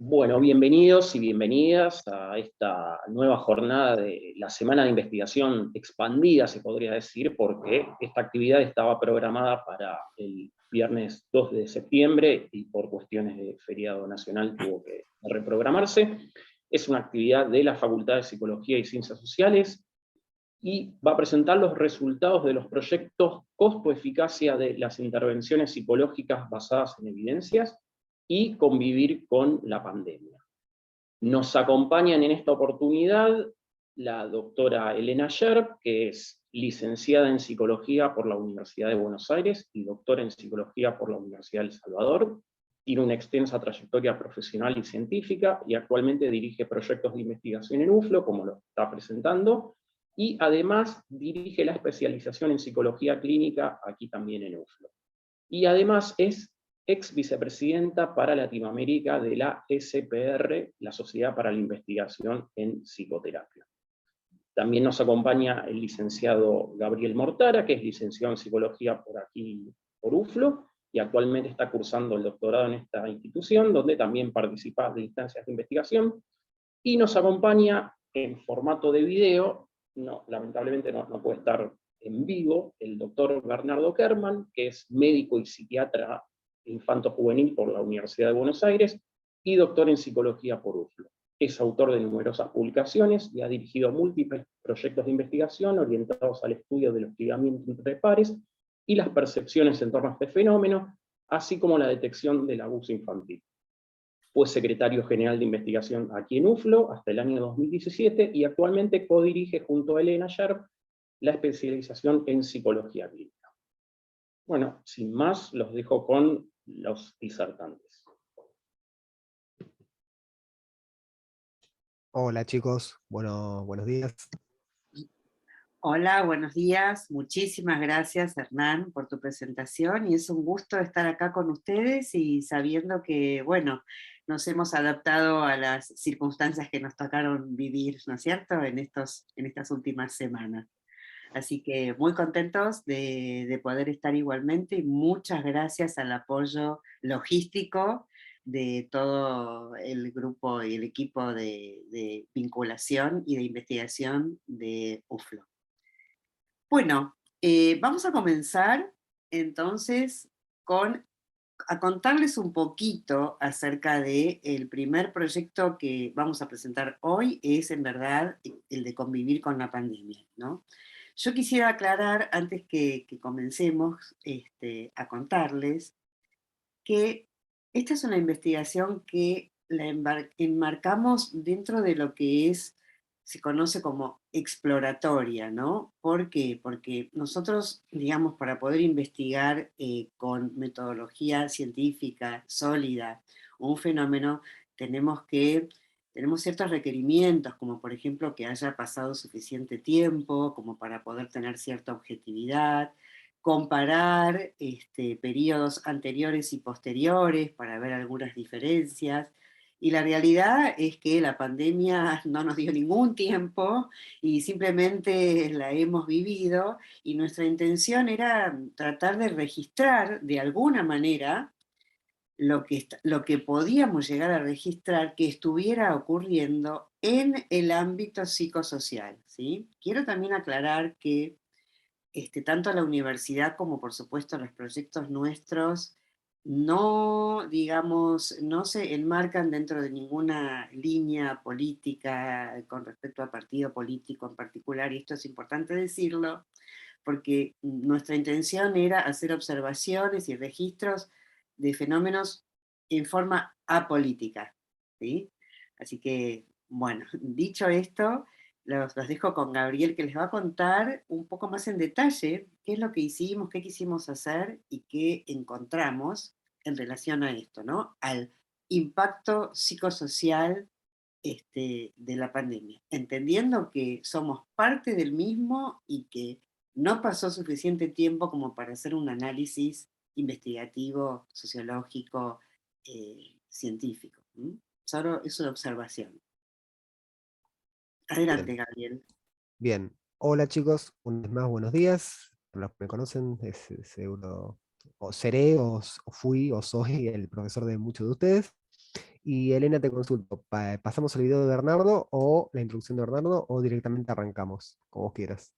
Bueno, bienvenidos y bienvenidas a esta nueva jornada de la Semana de Investigación expandida, se podría decir, porque esta actividad estaba programada para el viernes 2 de septiembre y por cuestiones de feriado nacional tuvo que reprogramarse. Es una actividad de la Facultad de Psicología y Ciencias Sociales y va a presentar los resultados de los proyectos costo-eficacia de las intervenciones psicológicas basadas en evidencias y convivir con la pandemia. Nos acompañan en esta oportunidad la doctora Elena Sherp, que es licenciada en Psicología por la Universidad de Buenos Aires y doctora en Psicología por la Universidad de El Salvador. Tiene una extensa trayectoria profesional y científica y actualmente dirige proyectos de investigación en UFLO, como lo está presentando, y además dirige la especialización en Psicología Clínica aquí también en UFLO. Y además es ex vicepresidenta para Latinoamérica de la SPR, la Sociedad para la Investigación en Psicoterapia. También nos acompaña el licenciado Gabriel Mortara, que es licenciado en Psicología por aquí, por UFLO, y actualmente está cursando el doctorado en esta institución, donde también participa de instancias de investigación, y nos acompaña en formato de video, lamentablemente no puede estar en vivo, el doctor Bernardo Kerman, que es médico y psiquiatra infanto-juvenil por la Universidad de Buenos Aires, y doctor en psicología por UFLO. Es autor de numerosas publicaciones y ha dirigido múltiples proyectos de investigación orientados al estudio del hostigamiento entre pares y las percepciones en torno a este fenómeno, así como la detección del abuso infantil. Fue secretario general de investigación aquí en UFLO hasta el año 2017 y actualmente codirige junto a Elena Sherp la especialización en psicología clínica. Bueno, sin más, los dejo con los disertantes. Hola chicos, buenos días. Hola, buenos días. Muchísimas gracias, Hernán, por tu presentación, y es un gusto estar acá con ustedes y sabiendo que, bueno, nos hemos adaptado a las circunstancias que nos tocaron vivir, ¿no es cierto?, en estas últimas semanas. Así que muy contentos de poder estar igualmente, y muchas gracias al apoyo logístico de todo el grupo y el equipo de vinculación y de investigación de UFLO. Bueno, vamos a comenzar entonces a contarles un poquito acerca del primer proyecto que vamos a presentar hoy. Es en verdad el de convivir con la pandemia, ¿no? Yo quisiera aclarar, antes que comencemos a contarles, que esta es una investigación que la enmarcamos dentro de lo que se conoce como exploratoria, ¿no? ¿Por qué? Porque nosotros, digamos, para poder investigar con metodología científica sólida un fenómeno, tenemos ciertos requerimientos, como por ejemplo que haya pasado suficiente tiempo como para poder tener cierta objetividad, comparar periodos anteriores y posteriores para ver algunas diferencias. Y la realidad es que la pandemia no nos dio ningún tiempo y simplemente la hemos vivido, y nuestra intención era tratar de registrar de alguna manera lo que podíamos llegar a registrar que estuviera ocurriendo en el ámbito psicosocial, ¿sí? Quiero también aclarar que tanto la universidad como por supuesto los proyectos nuestros no, digamos, no se enmarcan dentro de ninguna línea política con respecto a partido político en particular, y esto es importante decirlo, porque nuestra intención era hacer observaciones y registros de fenómenos en forma apolítica, ¿sí? Así que, bueno, dicho esto, los dejo con Gabriel, que les va a contar un poco más en detalle qué es lo que hicimos, qué quisimos hacer y qué encontramos en relación a esto, ¿no? Al impacto psicosocial de la pandemia, entendiendo que somos parte del mismo y que no pasó suficiente tiempo como para hacer un análisis investigativo, sociológico, científico. Solo es una observación. Adelante, Bien, Gabriel. bien. Hola chicos, una vez más buenos días. Para los que me conocen, seguro o seré, o fui, o soy el profesor de muchos de ustedes. Y Elena, te consulto, ¿pasamos el video de Bernardo o la introducción de Bernardo o directamente arrancamos, como vos quieras?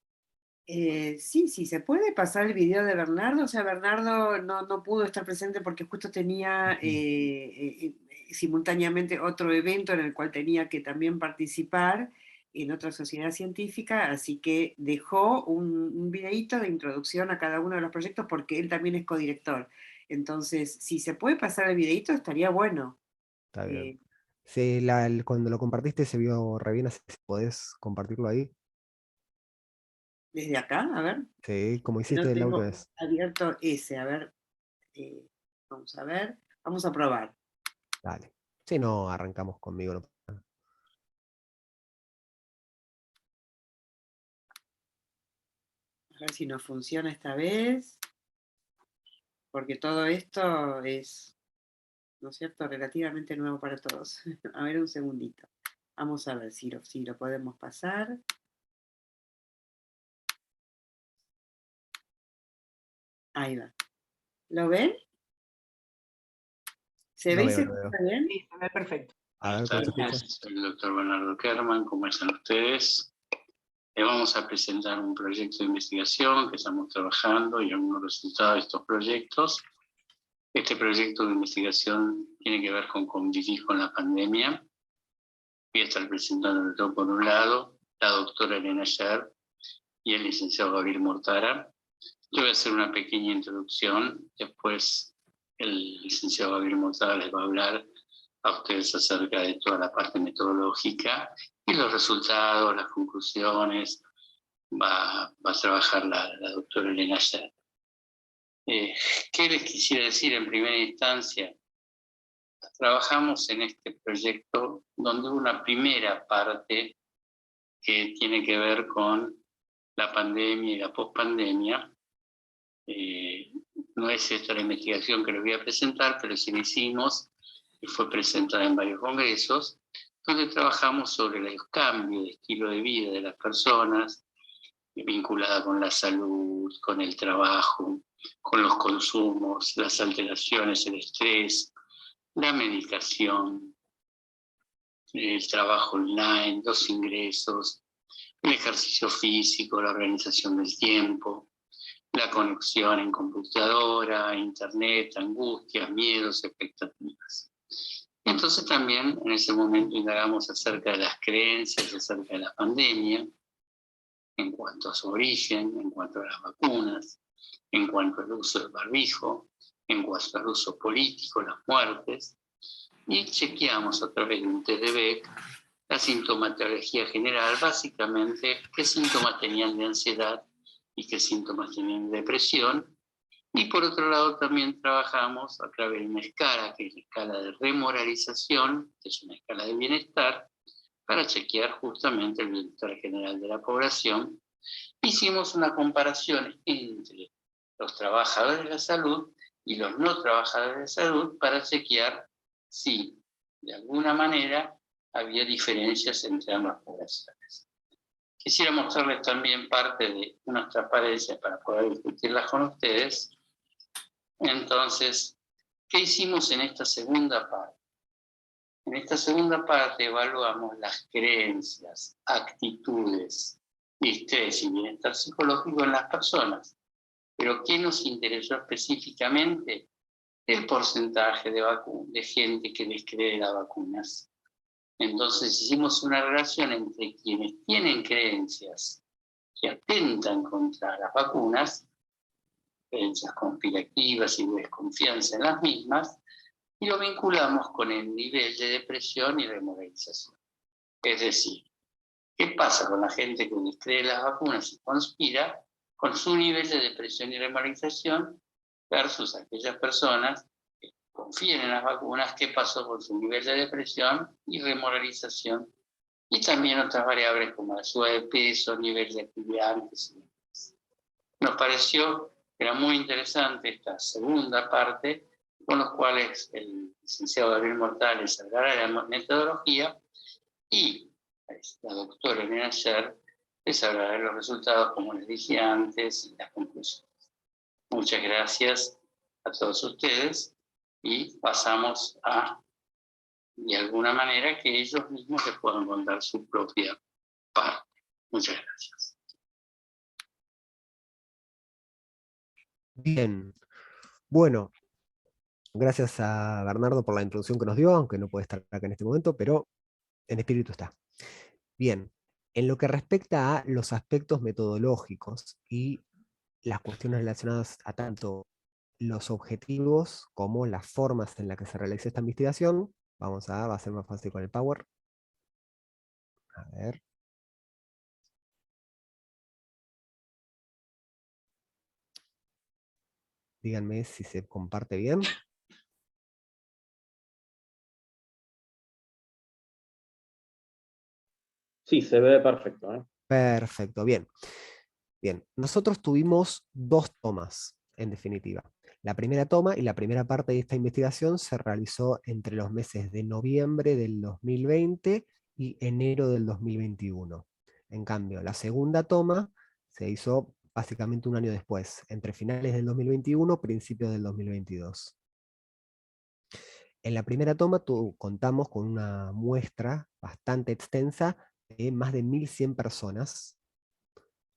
Sí, sí, se puede pasar el video de Bernardo. O sea, Bernardo no pudo estar presente porque justo tenía Ujú. simultáneamente otro evento en el cual tenía que también participar en otra sociedad científica, así que dejó un videíto de introducción a cada uno de los proyectos porque él también es codirector. Entonces, si se puede pasar el videíto, estaría bueno. Está bien. Eh, Sí, cuando lo compartiste se vio re bien, así que si podés compartirlo ahí. Desde acá, a ver, Sí, como que no hiciste la última tengo vez. abierto ese, a ver, eh, vamos a ver, vamos a probar. Dale. Si no, arrancamos conmigo. No pasa nada. A ver si nos funciona esta vez, porque todo esto es, ¿no es cierto?, relativamente nuevo para todos. A ver, un segundito. Vamos a ver si lo podemos pasar. Ahí va. ¿Lo ven? ¿Se ve Lo y veo, se lo veo. escucha bien? Sí, se ve perfecto. A ver Buenas cómo se escucha. tardes, soy el doctor Bernardo Kerman, ¿cómo están ustedes? Les vamos a presentar un proyecto de investigación que estamos trabajando y algunos resultados de estos proyectos. Este proyecto de investigación tiene que ver con convivir con la pandemia. Voy a estar presentándolo por un lado, la doctora Elena Sher y el licenciado Gabriel Mortara. Yo voy a hacer una pequeña introducción, después el licenciado Gabriel Mortara les va a hablar a ustedes acerca de toda la parte metodológica y los resultados, las conclusiones, va a trabajar la doctora Elena Sher. ¿Qué les quisiera decir en primera instancia? Trabajamos en este proyecto donde una primera parte que tiene que ver con la pandemia y la pospandemia. No es esta la investigación que les voy a presentar, pero sí la hicimos y fue presentada en varios congresos, donde trabajamos sobre los cambios de estilo de vida de las personas, vinculada con la salud, con el trabajo, con los consumos, las alteraciones, el estrés, la medicación, el trabajo online, los ingresos, el ejercicio físico, la organización del tiempo, la conexión en computadora, internet, angustias, miedos, expectativas. Entonces también en ese momento indagamos acerca de las creencias, acerca de la pandemia, en cuanto a su origen, en cuanto a las vacunas, en cuanto al uso del barbijo, en cuanto al uso político, las muertes, y chequeamos a través de un test de Beck la sintomatología general, básicamente qué síntomas tenían de ansiedad y qué síntomas tenían de depresión. Y por otro lado también trabajamos a través de una escala, que es la escala de remoralización, que es una escala de bienestar, para chequear justamente el bienestar general de la población. Hicimos una comparación entre los trabajadores de la salud y los no trabajadores de salud para chequear si de alguna manera había diferencias entre ambas poblaciones. Quisiera mostrarles también parte de unas transparencias para poder discutirlas con ustedes. Entonces, ¿qué hicimos en esta segunda parte? En esta segunda parte evaluamos las creencias, actitudes, estrés y bienestar psicológico en las personas. Pero ¿qué nos interesó específicamente? El porcentaje de gente que descree las vacunas. Entonces hicimos una relación entre quienes tienen creencias que atentan contra las vacunas, creencias conspirativas y desconfianza en las mismas, y lo vinculamos con el nivel de depresión y remoralización. Es decir, ¿qué pasa con la gente que descree las vacunas y conspira con su nivel de depresión y remoralización versus aquellas personas que confían en las vacunas? ¿Qué pasó con su nivel de depresión y remoralización? Y también otras variables como la suba de peso, nivel de actividad. Nos pareció que era muy interesante esta segunda parte, con los cuales el licenciado Gabriel Mortales hablará de la metodología y la doctora Elena Sher les hablará de los resultados, como les dije antes, y las conclusiones. Muchas gracias a todos ustedes y pasamos a de alguna manera que ellos mismos les puedan contar su propia parte. Muchas gracias. Bien, bueno, gracias a Bernardo por la introducción que nos dio, aunque no puede estar acá en este momento, pero en espíritu está. Bien, en lo que respecta a los aspectos metodológicos y las cuestiones relacionadas a tanto los objetivos como las formas en las que se realiza esta investigación, va a ser más fácil con el Power. A ver. Díganme si se comparte bien. Sí, se ve perfecto, ¿eh? Perfecto, bien. Bien, nosotros tuvimos dos tomas, en definitiva. La primera toma y la primera parte de esta investigación se realizó entre los meses de noviembre del 2020 y enero del 2021. En cambio, la segunda toma se hizo básicamente un año después, entre finales del 2021 y principios del 2022. En la primera toma contamos con una muestra bastante extensa de más de 1.100 personas,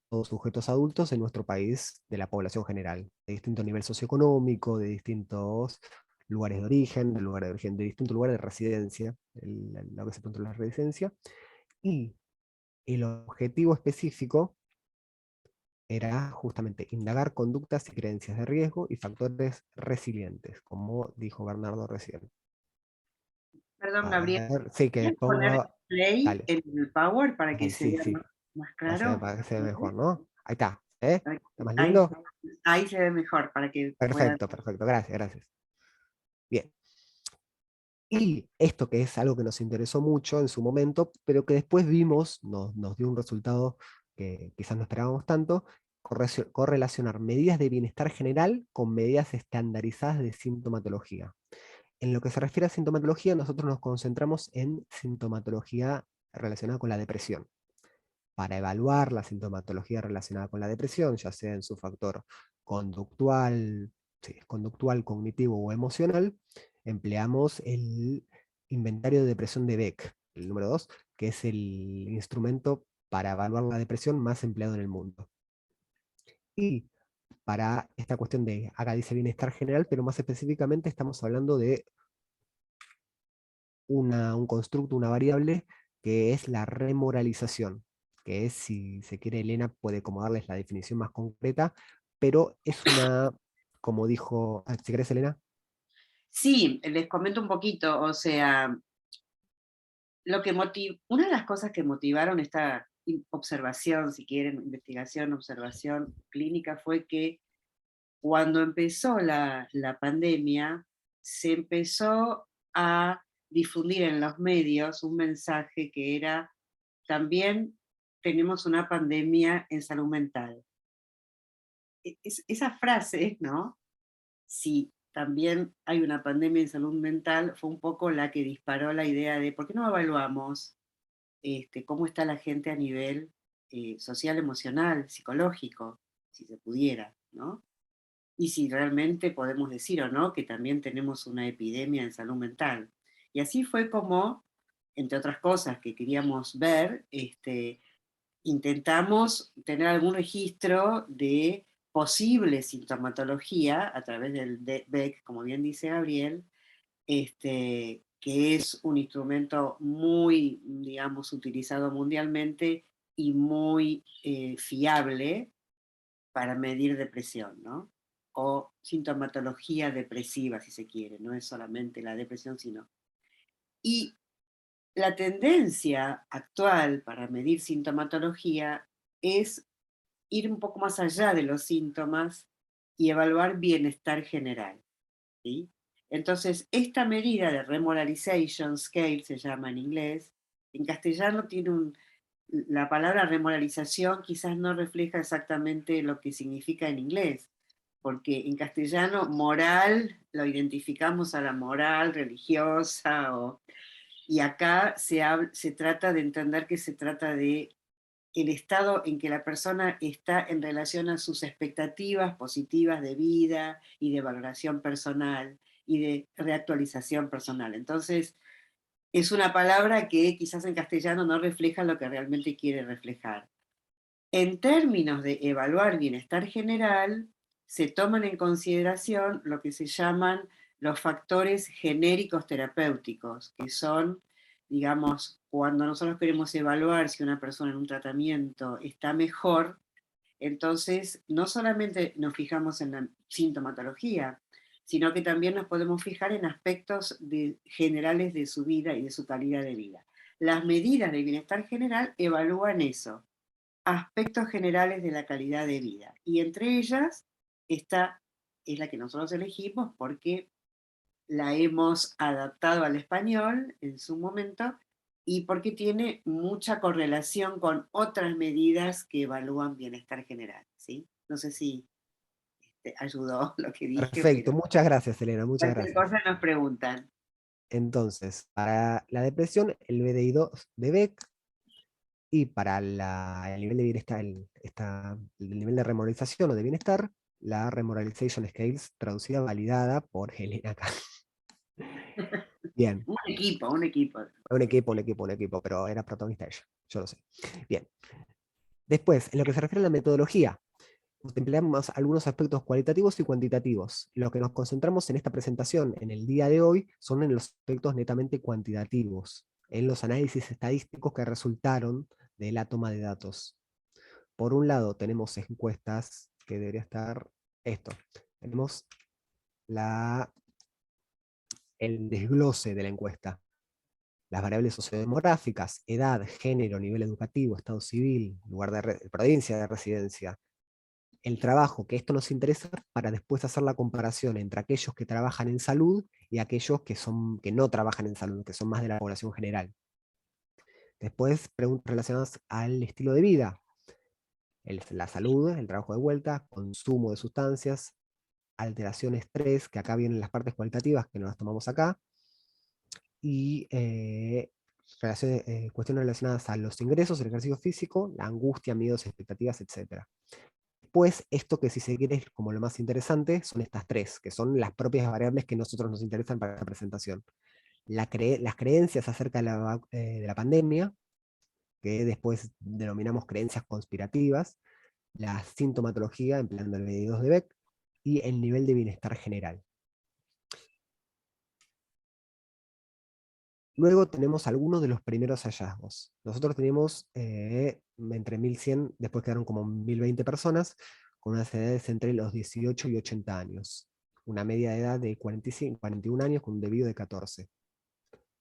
todos sujetos adultos en nuestro país, de la población general, de distinto nivel socioeconómico, de distintos lugares de origen, de distintos lugares de residencia, lo que se punto la residencia, y el objetivo específico era justamente indagar conductas y creencias de riesgo y factores resilientes, como dijo Bernardo recién. Perdón, A Gabriel, ver, sí, que ¿puedes poner pongo, play dale, en el Power para que ok, se sí, vea sí, más claro? para que se vea mejor, ¿no? Ahí está, ¿eh? Ahí, ¿Está más ahí- lindo? ahí se ve mejor para que puedan. Perfecto, perfecto, gracias, gracias. Bien. Y esto que es algo que nos interesó mucho en su momento, pero que después vimos, nos dio un resultado que quizás no esperábamos tanto, correlacionar medidas de bienestar general con medidas estandarizadas de sintomatología. En lo que se refiere a sintomatología, nosotros nos concentramos en sintomatología relacionada con la depresión. Para evaluar la sintomatología relacionada con la depresión, ya sea en su factor conductual, conductual, cognitivo o emocional, empleamos el inventario de depresión de Beck, el número 2, que es el instrumento para evaluar la depresión más empleado en el mundo. Y para esta cuestión de, acá dice bienestar general, pero más específicamente estamos hablando de un constructo, una variable, que es la remoralización, que es, si se quiere Elena, puede como darles la definición más concreta, pero es una, como dijo, si querés Elena. Sí, les comento un poquito, o sea, una de las cosas que motivaron esta observación, si quieren, investigación, observación clínica, fue que cuando empezó la pandemia, se empezó a difundir en los medios un mensaje que era, también tenemos una pandemia en salud mental. Esa frase, ¿no? Si también hay una pandemia en salud mental, fue un poco la que disparó la idea de por qué no evaluamos cómo está la gente a nivel social, emocional, psicológico, si se pudiera, ¿no? Y si realmente podemos decir o no que también tenemos una epidemia en salud mental. Y así fue como, entre otras cosas que queríamos ver, intentamos tener algún registro de posible sintomatología a través del BEC, como bien dice Gabriel, que es un instrumento muy, digamos, utilizado mundialmente y muy fiable para medir depresión, ¿no? O sintomatología depresiva, si se quiere, no es solamente la depresión, sino. Y la tendencia actual para medir sintomatología es ir un poco más allá de los síntomas y evaluar bienestar general, ¿sí? Entonces, esta medida de Remoralization Scale, se llama en inglés, en castellano tiene la palabra remoralización quizás no refleja exactamente lo que significa en inglés, porque en castellano moral lo identificamos a la moral religiosa, y acá se trata de entender que se trata de el estado en que la persona está en relación a sus expectativas positivas de vida y de valoración personal y de reactualización personal. Entonces, es una palabra que quizás en castellano no refleja lo que realmente quiere reflejar. En términos de evaluar bienestar general, se toman en consideración lo que se llaman los factores genéricos terapéuticos, que son, digamos, cuando nosotros queremos evaluar si una persona en un tratamiento está mejor, entonces no solamente nos fijamos en la sintomatología, sino que también nos podemos fijar en aspectos generales de su vida y de su calidad de vida. Las medidas de bienestar general evalúan eso, aspectos generales de la calidad de vida. Y entre ellas, esta es la que nosotros elegimos porque la hemos adaptado al español en su momento y porque tiene mucha correlación con otras medidas que evalúan bienestar general, ¿sí? No sé si te ayudó lo que dije, Perfecto, pero muchas gracias, Elena, muchas cualquier gracias. cosa nos preguntan. Entonces, para la depresión, el BDI-2 de Beck, y para el nivel de bienestar, el nivel de remoralización o de bienestar, la Remoralization Scales, traducida, validada por Elena Kahn. Bien, Un equipo, un equipo. un equipo, pero era protagonista ella, yo lo sé. Bien. Después, en lo que se refiere a la metodología, contemplamos algunos aspectos cualitativos y cuantitativos. Lo que nos concentramos en esta presentación en el día de hoy son en los aspectos netamente cuantitativos, en los análisis estadísticos que resultaron de la toma de datos. Por un lado tenemos encuestas, que debería estar esto. Tenemos el desglose de la encuesta. Las variables sociodemográficas, edad, género, nivel educativo, estado civil, lugar de provincia de residencia, el trabajo, que esto nos interesa para después hacer la comparación entre aquellos que trabajan en salud y aquellos que no trabajan en salud, que son más de la población general. Después, preguntas relacionadas al estilo de vida, la salud, el trabajo de vuelta, consumo de sustancias, alteración, estrés, que acá vienen las partes cualitativas que no las tomamos acá, y cuestiones relacionadas a los ingresos, el ejercicio físico, la angustia, miedos, expectativas, etc. Después, esto que si se quiere es como lo más interesante, son estas tres, que son las propias variables que a nosotros nos interesan para la presentación. Las creencias acerca de la pandemia, que después denominamos creencias conspirativas, la sintomatología, empleando el BDI-2 de Beck, y el nivel de bienestar general. Luego tenemos algunos de los primeros hallazgos. Nosotros tenemos entre 1100, después quedaron como 1020 personas, con unas edades entre los 18 y 80 años. Una media de edad de 41 años con un debido de 14.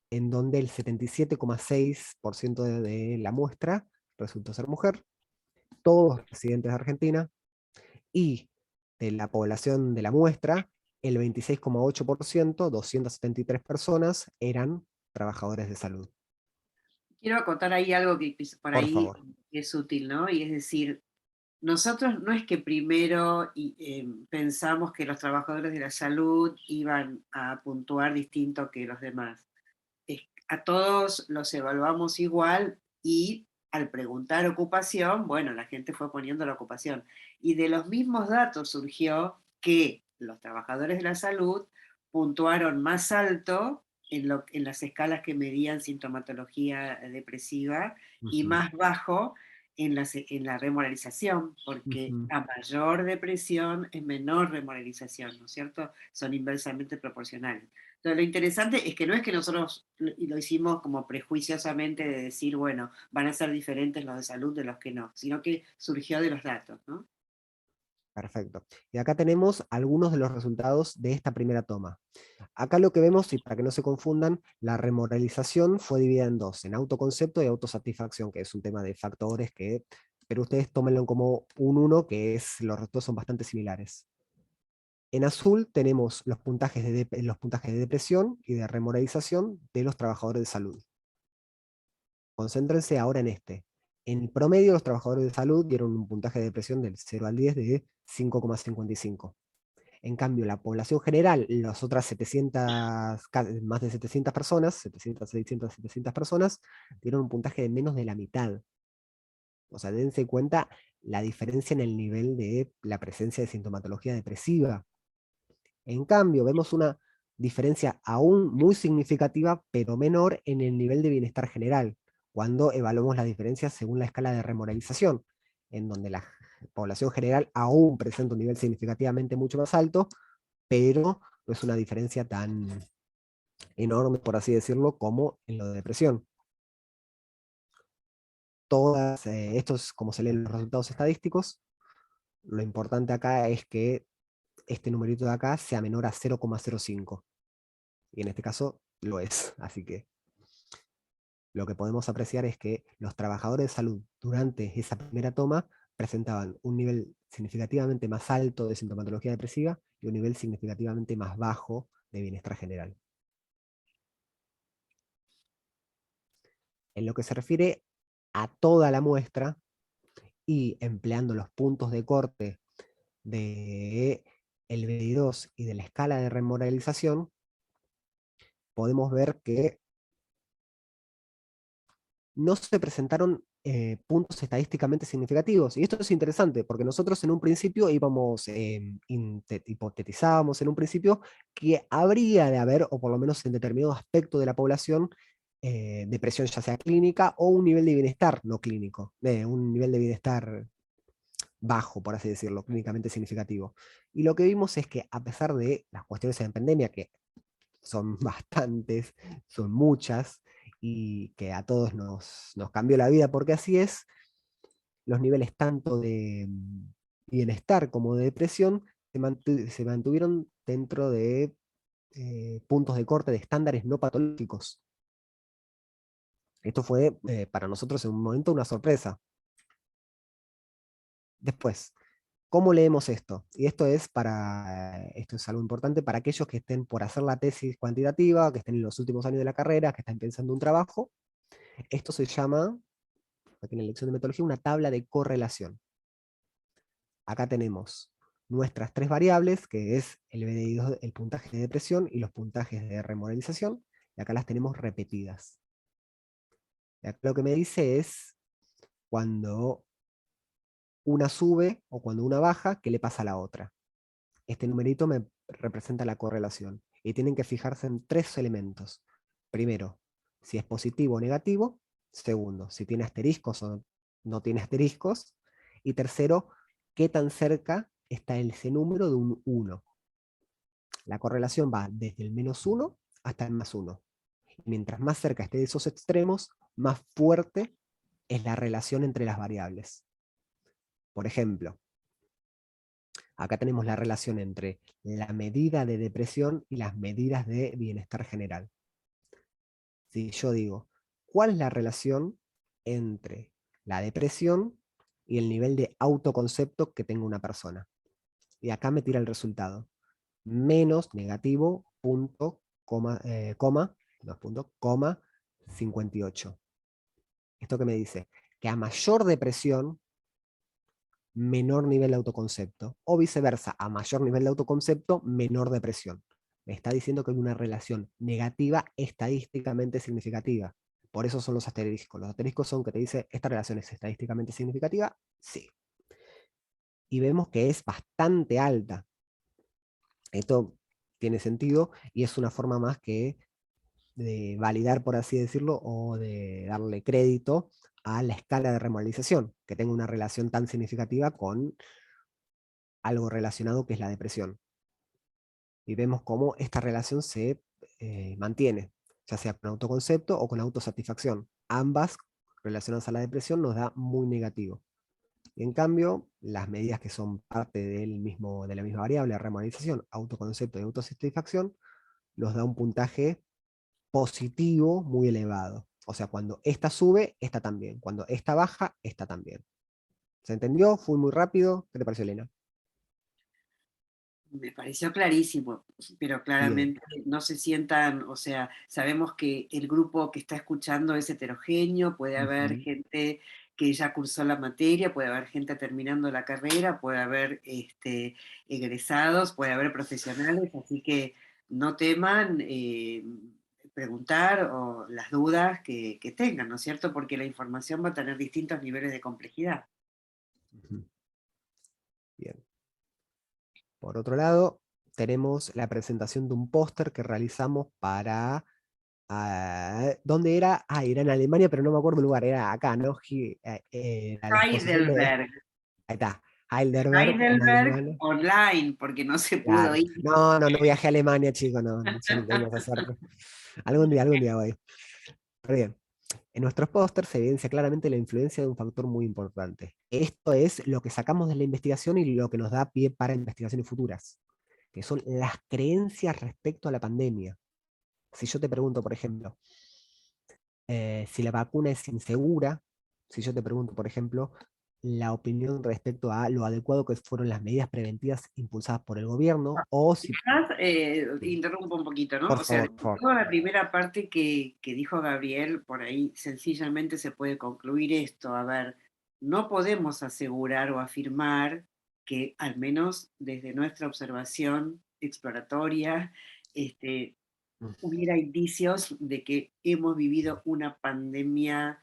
En donde el 77,6% de la muestra resultó ser mujer, todos residentes de Argentina, y de la población de la muestra, el 26,8%, 273 personas, eran trabajadores de salud. Quiero acotar ahí algo que por Por ahí favor. es útil, ¿no? Y es decir, nosotros no es que primero pensamos que los trabajadores de la salud iban a puntuar distinto que los demás. A todos los evaluamos igual y al preguntar ocupación, bueno, la gente fue poniendo la ocupación. Y de los mismos datos surgió que los trabajadores de la salud puntuaron más alto en las escalas que medían sintomatología depresiva y más bajo en la remoralización, porque a mayor depresión es menor remoralización, ¿no es cierto? Son inversamente proporcionales. Entonces, lo interesante es que no es que nosotros lo hicimos como prejuiciosamente de decir, bueno, van a ser diferentes los de salud de los que no, sino que surgió de los datos, ¿no? Perfecto. Y acá tenemos algunos de los resultados de esta primera toma. Acá lo que vemos, y para que no se confundan, la remoralización fue dividida en dos, en autoconcepto y autosatisfacción, que es un tema de factores pero ustedes tómenlo como un uno, los resultados son bastante similares. En azul tenemos los puntajes de depresión y de remoralización de los trabajadores de salud. Concéntrense ahora en este. En promedio, los trabajadores de salud dieron un puntaje de depresión del 0 al 10 de 5,55. En cambio, la población general, las otras 700, más de 700 personas, 700, 600, 700 personas, dieron un puntaje de menos de la mitad. O sea, dense cuenta la diferencia en el nivel de la presencia de sintomatología depresiva. En cambio, vemos una diferencia aún muy significativa, pero menor en el nivel de bienestar general, cuando evaluamos las diferencias según la escala de remoralización, en donde la población general aún presenta un nivel significativamente mucho más alto, pero no es una diferencia tan enorme, por así decirlo, como en lo de depresión. Esto es como se leen los resultados estadísticos. Lo importante acá es que este numerito de acá sea menor a 0,05. Y en este caso lo es. Así que lo que podemos apreciar es que los trabajadores de salud durante esa primera toma presentaban un nivel significativamente más alto de sintomatología depresiva y un nivel significativamente más bajo de bienestar general. En lo que se refiere a toda la muestra y empleando los puntos de corte del BDI-2 y de la escala de remoralización, podemos ver que no se presentaron puntos estadísticamente significativos. Y esto es interesante, porque nosotros en un principio hipotetizábamos en un principio que habría de haber, o por lo menos en determinado aspecto de la población, depresión ya sea clínica o un nivel de bienestar no clínico, un nivel de bienestar bajo, por así decirlo, clínicamente significativo. Y lo que vimos es que a pesar de las cuestiones de pandemia, que son bastantes, son muchas, y que a todos nos cambió la vida porque así es, los niveles tanto de bienestar como de depresión se mantuvieron dentro de puntos de corte de estándares no patológicos. Esto fue para nosotros en un momento una sorpresa. Después, ¿cómo leemos esto? Y esto es algo importante para aquellos que estén por hacer la tesis cuantitativa, que estén en los últimos años de la carrera, que estén pensando un trabajo. Esto se llama, aquí en la lección de metodología, una tabla de correlación. Acá tenemos nuestras tres variables, que es el BDI-2, el puntaje de depresión y los puntajes de remoralización, y acá las tenemos repetidas. Y acá lo que me dice es cuando una sube o cuando una baja, ¿qué le pasa a la otra? Este numerito me representa la correlación. Y tienen que fijarse en tres elementos. Primero, si es positivo o negativo. Segundo, si tiene asteriscos o no tiene asteriscos. Y tercero, qué tan cerca está ese número de un 1. La correlación va desde el -1 hasta el +1. Y mientras más cerca esté de esos extremos, más fuerte es la relación entre las variables. Por ejemplo, acá tenemos la relación entre la medida de depresión y las medidas de bienestar general. Si yo digo, ¿cuál es la relación entre la depresión y el nivel de autoconcepto que tenga una persona? Y acá me tira el resultado. Menos negativo, punto, coma, 58. ¿Esto qué me dice? Que a mayor depresión, menor nivel de autoconcepto, o viceversa, a mayor nivel de autoconcepto, menor depresión. Me está diciendo que hay una relación negativa estadísticamente significativa. Por eso son los asteriscos. Los asteriscos son que te dice, ¿esta relación es estadísticamente significativa? Sí. Y vemos que es bastante alta. Esto tiene sentido y es una forma más que de validar, por así decirlo, o de darle crédito a la escala de remoralización, que tenga una relación tan significativa con algo relacionado que es la depresión. Y vemos cómo esta relación se mantiene, ya sea con autoconcepto o con autosatisfacción. Ambas relacionadas a la depresión nos da muy negativo. Y en cambio, las medidas que son parte de la misma variable, remoralización, autoconcepto y autosatisfacción, nos da un puntaje positivo muy elevado. O sea, cuando esta sube, esta también. Cuando esta baja, esta también. ¿Se entendió? ¿Fui muy rápido? ¿Qué te pareció, Elena? Me pareció clarísimo, pero Bien. claramente no se sientan, o sea, sabemos que el grupo que está escuchando es heterogéneo, puede haber gente que ya cursó la materia, puede haber gente terminando la carrera, puede haber egresados, puede haber profesionales, así que no teman preguntar o las dudas que tengan, ¿no es cierto? Porque la información va a tener distintos niveles de complejidad. Bien. Por otro lado, tenemos la presentación de un póster que realizamos para... ¿dónde era? Era en Alemania, pero no me acuerdo el lugar, era acá, ¿no? Era la exposición de... Heidelberg. Ahí está, Heidelberg, en Heidelberg Alemania. online, porque no se pudo Claro. ir. No viajé a Alemania, chico, no, yo no tengo esa suerte. Algún día voy. Pero bien, en nuestros pósters se evidencia claramente la influencia de un factor muy importante. Esto es lo que sacamos de la investigación y lo que nos da pie para investigaciones futuras, que son las creencias respecto a la pandemia. Si yo te pregunto, por ejemplo, si la vacuna es insegura, si yo te pregunto, por ejemplo, la opinión respecto a lo adecuado que fueron las medidas preventivas impulsadas por el gobierno, o si... Interrumpo un poquito, ¿no? Por O sea, favor, por favor. toda la primera parte que dijo Gabriel, por ahí sencillamente se puede concluir esto. A ver, no podemos asegurar o afirmar que, al menos desde nuestra observación exploratoria, hubiera indicios de que hemos vivido una pandemia,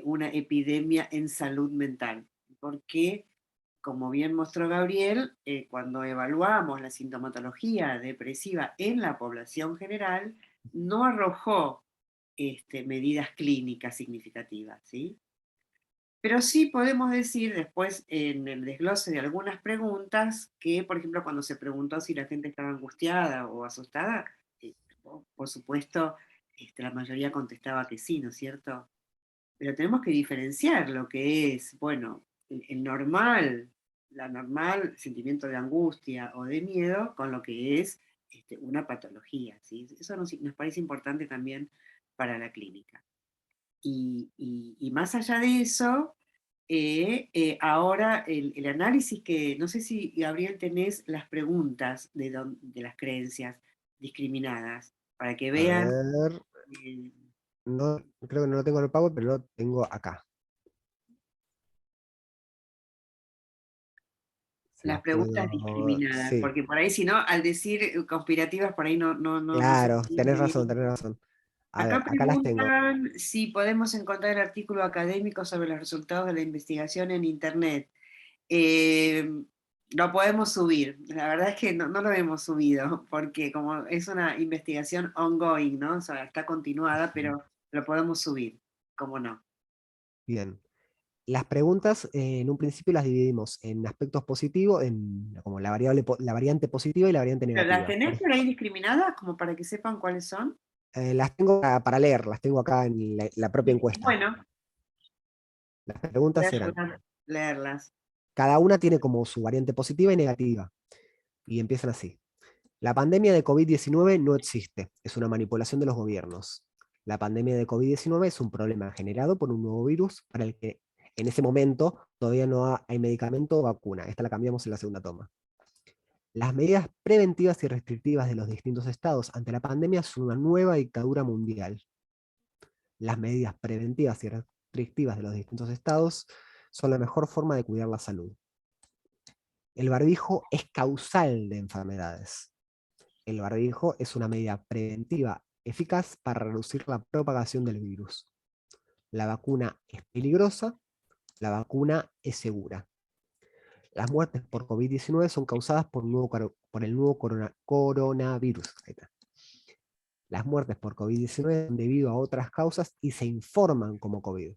una epidemia en salud mental. Porque, como bien mostró Gabriel, cuando evaluamos la sintomatología depresiva en la población general, no arrojó medidas clínicas significativas, ¿sí? Pero sí podemos decir después en el desglose de algunas preguntas que, por ejemplo, cuando se preguntó si la gente estaba angustiada o asustada, eh, por supuesto, la mayoría contestaba que sí, ¿no es cierto? Pero tenemos que diferenciar lo que es, bueno, el normal, la normal sentimiento de angustia o de miedo con lo que es una patología, ¿sí? Eso nos parece importante también para la clínica. Y más allá de eso, ahora el análisis que, no sé si Gabriel tenés las preguntas de las creencias discriminadas, para que A vean, ver, eh, no, creo que no lo tengo en el Power, pero lo tengo acá. Se las las preguntas puedo... discriminadas, Sí, porque por ahí si no, al decir conspirativas, por ahí no se claro, entiende bien. tenés razón. A ver, Acá acá las tengo. preguntan si podemos encontrar el artículo académico sobre los resultados de la investigación en Internet. Eh, lo podemos subir. La verdad es que no lo hemos subido, porque como es una investigación ongoing, ¿no? O sea, está continuada, pero lo podemos subir, ¿cómo no? Bien. Las preguntas, en un principio las dividimos en aspectos positivos, como la variante positiva y la variante ¿Pero las negativa. tenés por ahí discriminadas, como para que sepan cuáles son? Las tengo para leer, las tengo acá en la propia encuesta. Bueno, Las voy a preguntas eran, ayudar a leerlas. cada una tiene como su variante positiva y negativa, y empiezan así. La pandemia de COVID-19 no existe, es una manipulación de los gobiernos. La pandemia de COVID-19 es un problema generado por un nuevo virus para el que en ese momento todavía no hay medicamento o vacuna. Esta la cambiamos en la segunda toma. Las medidas preventivas y restrictivas de los distintos estados ante la pandemia son una nueva dictadura mundial. Las medidas preventivas y restrictivas de los distintos estados son la mejor forma de cuidar la salud. El barbijo es causal de enfermedades. El barbijo es una medida preventiva eficaz para reducir la propagación del virus. La vacuna es peligrosa, la vacuna es segura. Las muertes por COVID-19 son causadas por el nuevo coronavirus. Ahí está. Las muertes por COVID-19 son debido a otras causas y se informan como COVID.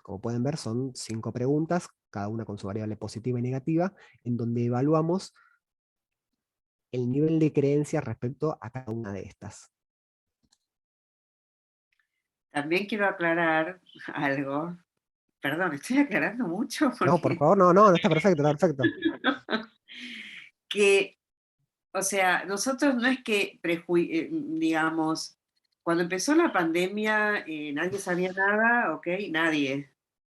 Como pueden ver, son 5 preguntas, cada una con su variable positiva y negativa, en donde evaluamos el nivel de creencia respecto a cada una de estas. También quiero aclarar algo. Perdón, estoy aclarando mucho No, por porque favor, no, está perfecto, está perfecto. que, o sea, nosotros no es que, digamos, cuando empezó la pandemia nadie sabía nada, ¿ok? Nadie.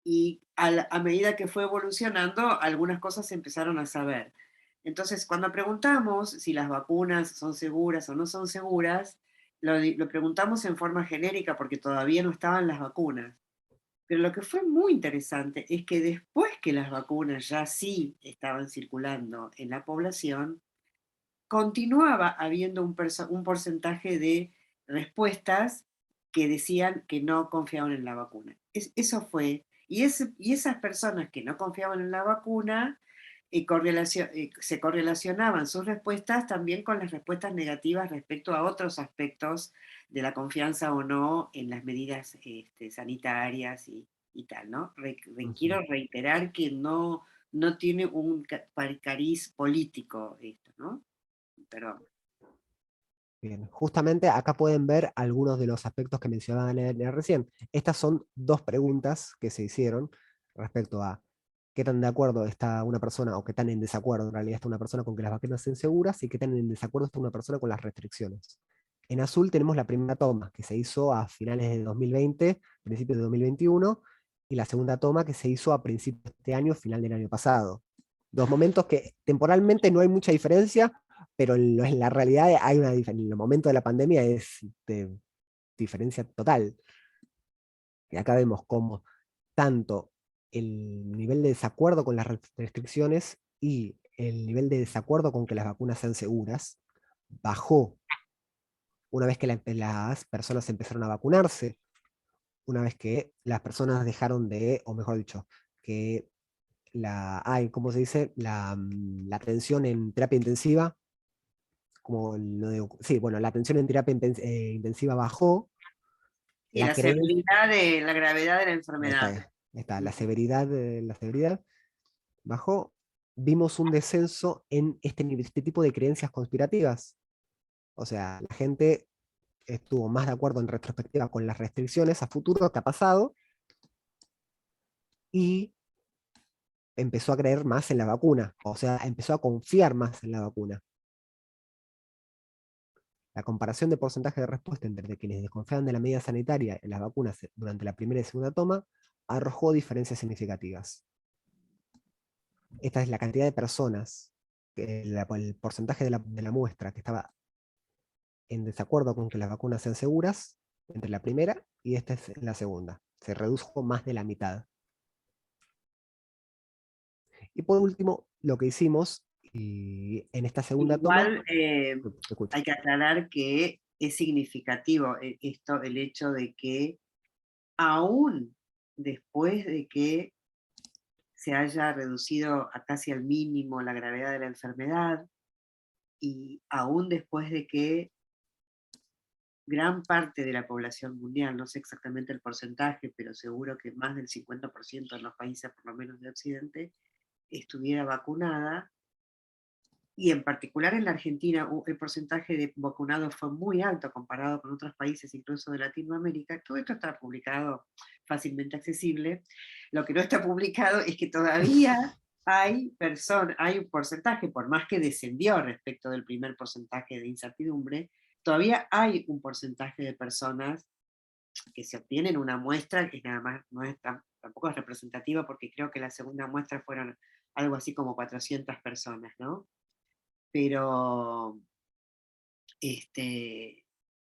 Y a medida que fue evolucionando, algunas cosas se empezaron a saber. Entonces, cuando preguntamos si las vacunas son seguras o no son seguras, lo preguntamos en forma genérica porque todavía no estaban las vacunas. Pero lo que fue muy interesante es que después que las vacunas ya sí estaban circulando en la población, continuaba habiendo un porcentaje de respuestas que decían que no confiaban en la vacuna. Eso fue, y esas personas que no confiaban en la vacuna se correlacionaban sus respuestas también con las respuestas negativas respecto a otros aspectos de la confianza o no en las medidas sanitarias y tal, ¿no? Quiero reiterar que no tiene un cariz político esto, ¿no? Perdón. Bien, justamente acá pueden ver algunos de los aspectos que mencionaban recién. Estas son dos preguntas que se hicieron respecto a qué tan de acuerdo está una persona, o qué tan en desacuerdo en realidad está una persona con que las vacunas sean seguras, y qué tan en desacuerdo está una persona con las restricciones. En azul tenemos la primera toma, que se hizo a finales de 2020, principios de 2021, y la segunda toma que se hizo a principios de este año, final del año pasado. Dos momentos que temporalmente no hay mucha diferencia, pero en la realidad hay una diferencia. En el momento de la pandemia es de diferencia total. Y acá vemos cómo tanto el nivel de desacuerdo con las restricciones y el nivel de desacuerdo con que las vacunas sean seguras bajó una vez que las personas empezaron a vacunarse, una vez que las personas dejaron de, o mejor dicho, que ¿cómo se dice? La atención en terapia intensiva, sí, bueno, la atención en terapia intensiva bajó. Y la severidad de la gravedad de la enfermedad. Está, la severidad bajó. Vimos un descenso en este tipo de creencias conspirativas. O sea, la gente estuvo más de acuerdo en retrospectiva con las restricciones a futuro que ha pasado, y empezó a creer más en la vacuna. O sea, empezó a confiar más en la vacuna. La comparación de porcentaje de respuesta entre quienes desconfiaban de la medida sanitaria en las vacunas durante la primera y segunda toma arrojó diferencias significativas. Esta es la cantidad de personas, el porcentaje de la muestra que estaba en desacuerdo con que las vacunas sean seguras entre la primera y esta es la segunda. Se redujo más de la mitad. Y por último, lo que hicimos y en esta segunda toma... Hay que aclarar que es significativo el hecho de que aún después de que se haya reducido a casi al mínimo la gravedad de la enfermedad, y aún después de que gran parte de la población mundial, no sé exactamente el porcentaje, pero seguro que más del 50% en los países, por lo menos de Occidente, estuviera vacunada, y en particular en la Argentina el porcentaje de vacunados fue muy alto comparado con otros países, incluso de Latinoamérica. Todo esto está publicado, fácilmente accesible. Lo que no está publicado es que todavía hay un porcentaje, por más que descendió respecto del primer porcentaje de incertidumbre, todavía hay un porcentaje de personas que se obtienen una muestra que nada más tampoco es representativa, porque creo que la segunda muestra fueron algo así como 400 personas, ¿no? Pero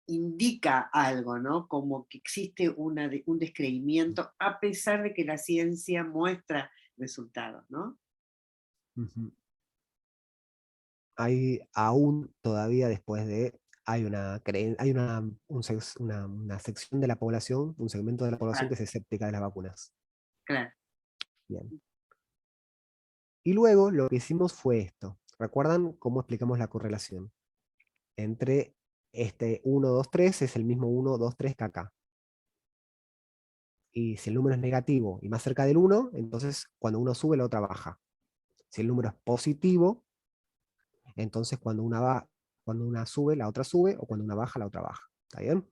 indica algo, ¿no? Como que existe un descreimiento, a pesar de que la ciencia muestra resultados, ¿no? Hay aún todavía después de... Hay una sección de la población, un segmento de la población que es escéptica de las vacunas. Claro. Bien. Y luego lo que hicimos fue esto. ¿Recuerdan cómo explicamos la correlación? Entre este 1, 2, 3 es el mismo 1, 2, 3 que acá. Y si el número es negativo y más cerca del 1, entonces cuando uno sube la otra baja. Si el número es positivo, entonces cuando una sube, la otra sube, o cuando una baja, la otra baja. ¿Está bien?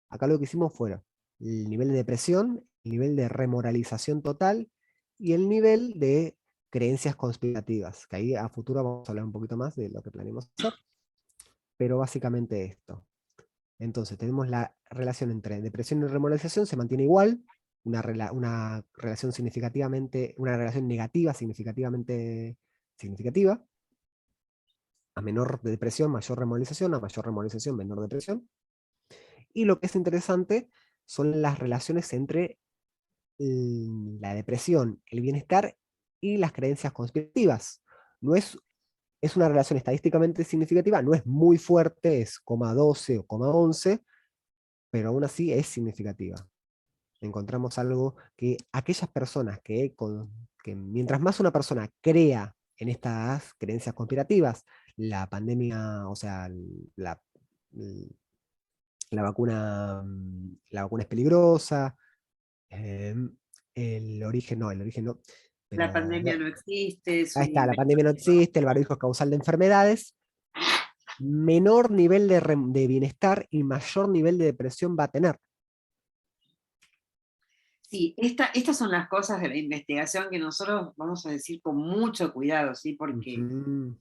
Acá lo que hicimos fue el nivel de depresión, el nivel de remoralización total y el nivel de creencias conspirativas, que ahí a futuro vamos a hablar un poquito más de lo que planeamos hacer, pero básicamente esto. Entonces tenemos la relación entre depresión y remoralización, se mantiene igual, una relación negativa significativamente significativa. A menor depresión, mayor remoralización, a mayor remoralización, menor depresión. Y lo que es interesante son las relaciones entre la depresión, el bienestar y las creencias conspirativas. No es una relación estadísticamente significativa, no es muy fuerte, es 0,12 o 0,11, pero aún así es significativa. Encontramos algo que aquellas personas que que mientras más una persona crea en estas creencias conspirativas, la pandemia, o sea, la vacuna es peligrosa, el origen no, La pero pandemia no existe, es ahí un está, la invento. pandemia no existe, el barbijo es causal de enfermedades, menor nivel de bienestar y mayor nivel de depresión va a tener. Sí, estas son las cosas de la investigación que nosotros vamos a decir con mucho cuidado, ¿sí? Porque, Ujú.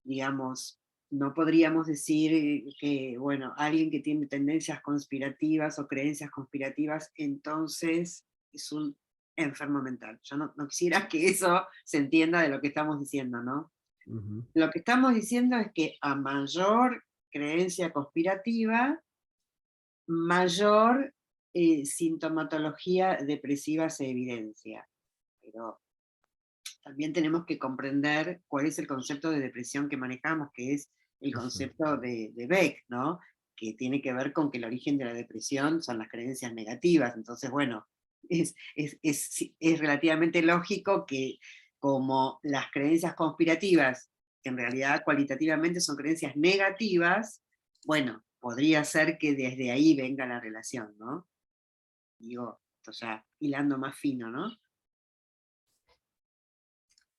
digamos, no podríamos decir que, bueno, alguien que tiene tendencias conspirativas o creencias conspirativas, entonces es un enfermo mental. Yo no quisiera que eso se entienda de lo que estamos diciendo, ¿no? Ujú. Lo que estamos diciendo es que a mayor creencia conspirativa, mayor sintomatología depresiva se evidencia. Pero también tenemos que comprender cuál es el concepto de depresión que manejamos, que es el Ujú. concepto de Beck, ¿no? Que tiene que ver con que el origen de la depresión son las creencias negativas. Entonces, bueno, es relativamente lógico que como las creencias conspirativas, que en realidad cualitativamente son creencias negativas, bueno, podría ser que desde ahí venga la relación, ¿no? Digo, esto ya hilando más fino, ¿no?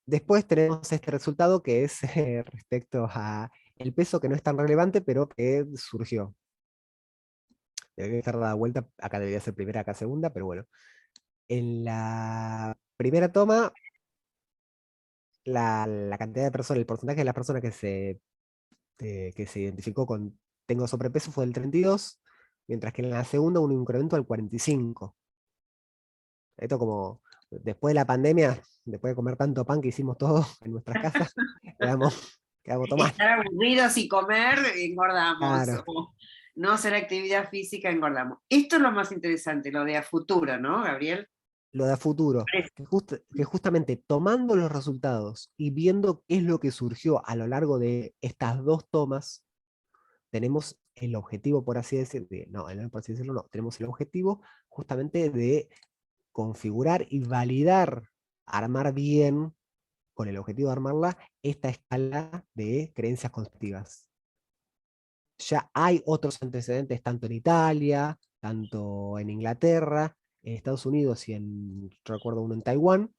Después tenemos este resultado que es respecto a el peso, que no es tan relevante, pero que surgió. Debería estar dada vuelta, acá debería ser primera, acá segunda, pero bueno. En la primera toma, la cantidad de personas, el porcentaje de las personas que se identificó con tengo sobrepeso fue del 32, mientras que en la segunda un incremento al 45. Esto como después de la pandemia, después de comer tanto pan que hicimos todos en nuestras casas, quedamos todo mal. Estar aburridos y comer, engordamos. Claro, O no hacer actividad física, engordamos. Esto es lo más interesante, lo de a futuro, ¿no, Gabriel? lo de a futuro, que justamente tomando los resultados y viendo qué es lo que surgió a lo largo de estas dos tomas, tenemos el objetivo, por así decirlo, no, por así decirlo, no, tenemos el objetivo justamente de configurar y validar, armar bien, con el objetivo de armarla, esta escala de creencias conspirativas. Ya hay otros antecedentes, tanto en Italia, tanto en Inglaterra, en Estados Unidos y recuerdo uno en Taiwán,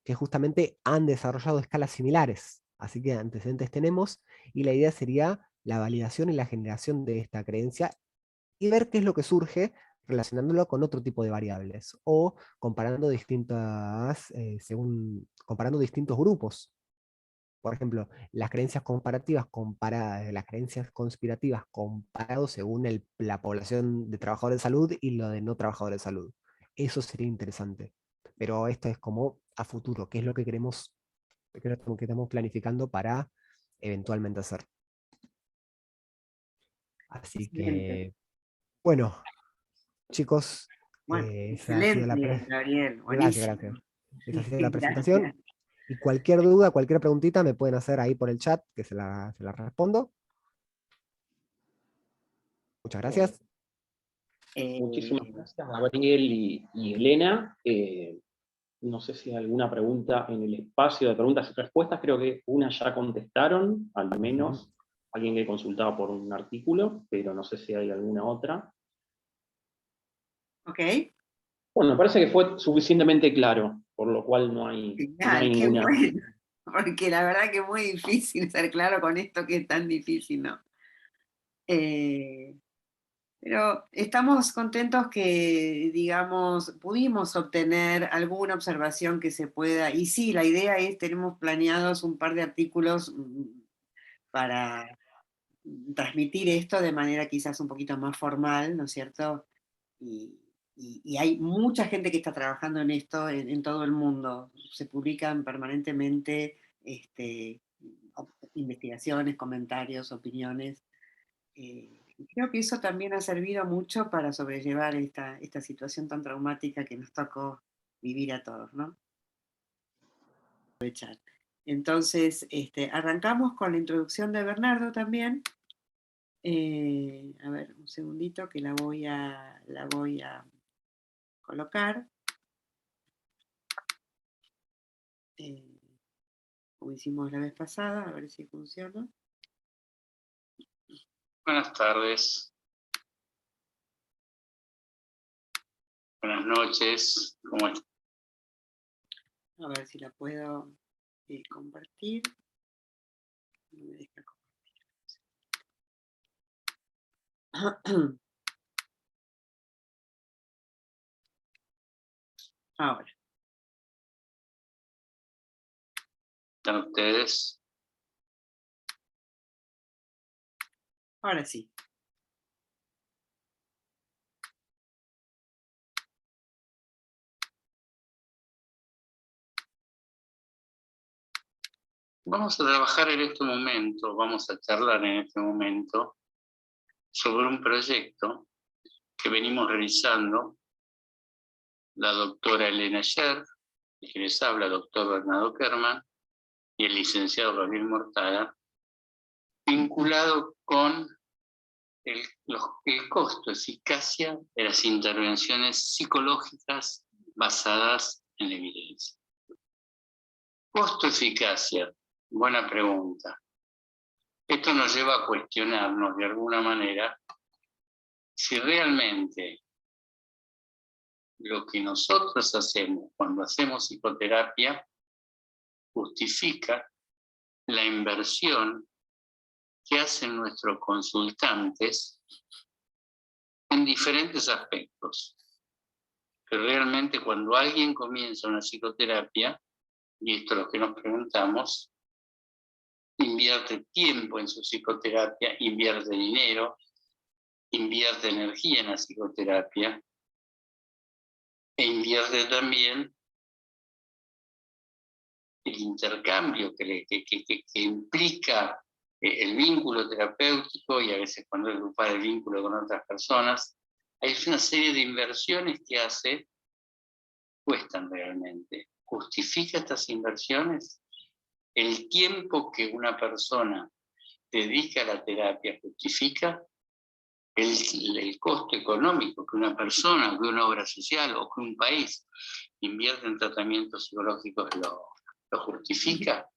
que justamente han desarrollado escalas similares. Así que antecedentes tenemos, y la idea sería la validación y la generación de esta creencia y ver qué es lo que surge relacionándolo con otro tipo de variables o comparando comparando distintos grupos. Por ejemplo, las creencias conspirativas comparados según la población de trabajadores de salud y lo de no trabajadores de salud. Eso sería interesante. Pero esto es como a futuro, qué es lo que queremos, qué es lo que estamos planificando para eventualmente hacer. Así Excelente. que, bueno, chicos, Bueno, esa ha sido excelente, Gabriel, Gracias, buenísimo. gracias. Esa ha sido la presentación. Gracias. Y cualquier duda, cualquier preguntita me pueden hacer ahí por el chat, que se la respondo. Muchas gracias. Muchísimas Eh, gracias, Gabriel y Elena. No sé si hay alguna pregunta en el espacio de preguntas y respuestas. Creo que una ya contestaron, al menos alguien que consultaba por un artículo, pero no sé si hay alguna otra. ok, Bueno, me parece que fue suficientemente claro, por lo cual no hay genial, qué ninguna. bueno. Porque la verdad que es muy difícil ser claro con esto que es tan difícil, ¿no? Eh, Pero estamos contentos que, digamos, pudimos obtener alguna observación que se pueda. Y sí, la idea es, tenemos planeados un par de artículos para transmitir esto de manera quizás un poquito más formal, ¿no es cierto? Y, y hay mucha gente que está trabajando en esto en todo el mundo. Se publican permanentemente investigaciones, comentarios, opiniones. Creo que eso también ha servido mucho para sobrellevar esta situación tan traumática que nos tocó vivir a todos, ¿no? Entonces, arrancamos con la introducción de Bernardo también. A ver, un segundito que la voy a colocar. como hicimos la vez pasada, a ver si funciona. Buenas tardes. Buenas noches. ¿Cómo están? A ver si la puedo compartir. No me deja compartir. Ahora. ¿Están ustedes? Ahora sí. Vamos a trabajar en este momento, vamos a charlar en este momento sobre un proyecto que venimos realizando la doctora Elena Scher, que les habla, doctor Bernardo Kerman, y el licenciado Gabriel Mortada, vinculado con el costo, eficacia de las intervenciones psicológicas basadas en la evidencia. Costo-eficacia, buena pregunta. Esto nos lleva a cuestionarnos de alguna manera si realmente lo que nosotros hacemos cuando hacemos psicoterapia justifica la inversión que hacen nuestros consultantes en diferentes aspectos. Que realmente cuando alguien comienza una psicoterapia, y esto es lo que nos preguntamos, invierte tiempo en su psicoterapia, invierte dinero, invierte energía en la psicoterapia, e invierte también el intercambio que implica el vínculo terapéutico, y a veces cuando es grupal el vínculo con otras personas. Hay una serie de inversiones que hace, cuestan realmente. ¿Justifica estas inversiones? ¿El tiempo que una persona dedica a la terapia justifica? El costo económico que una persona, que una obra social o que un país invierte en tratamientos psicológicos lo justifica.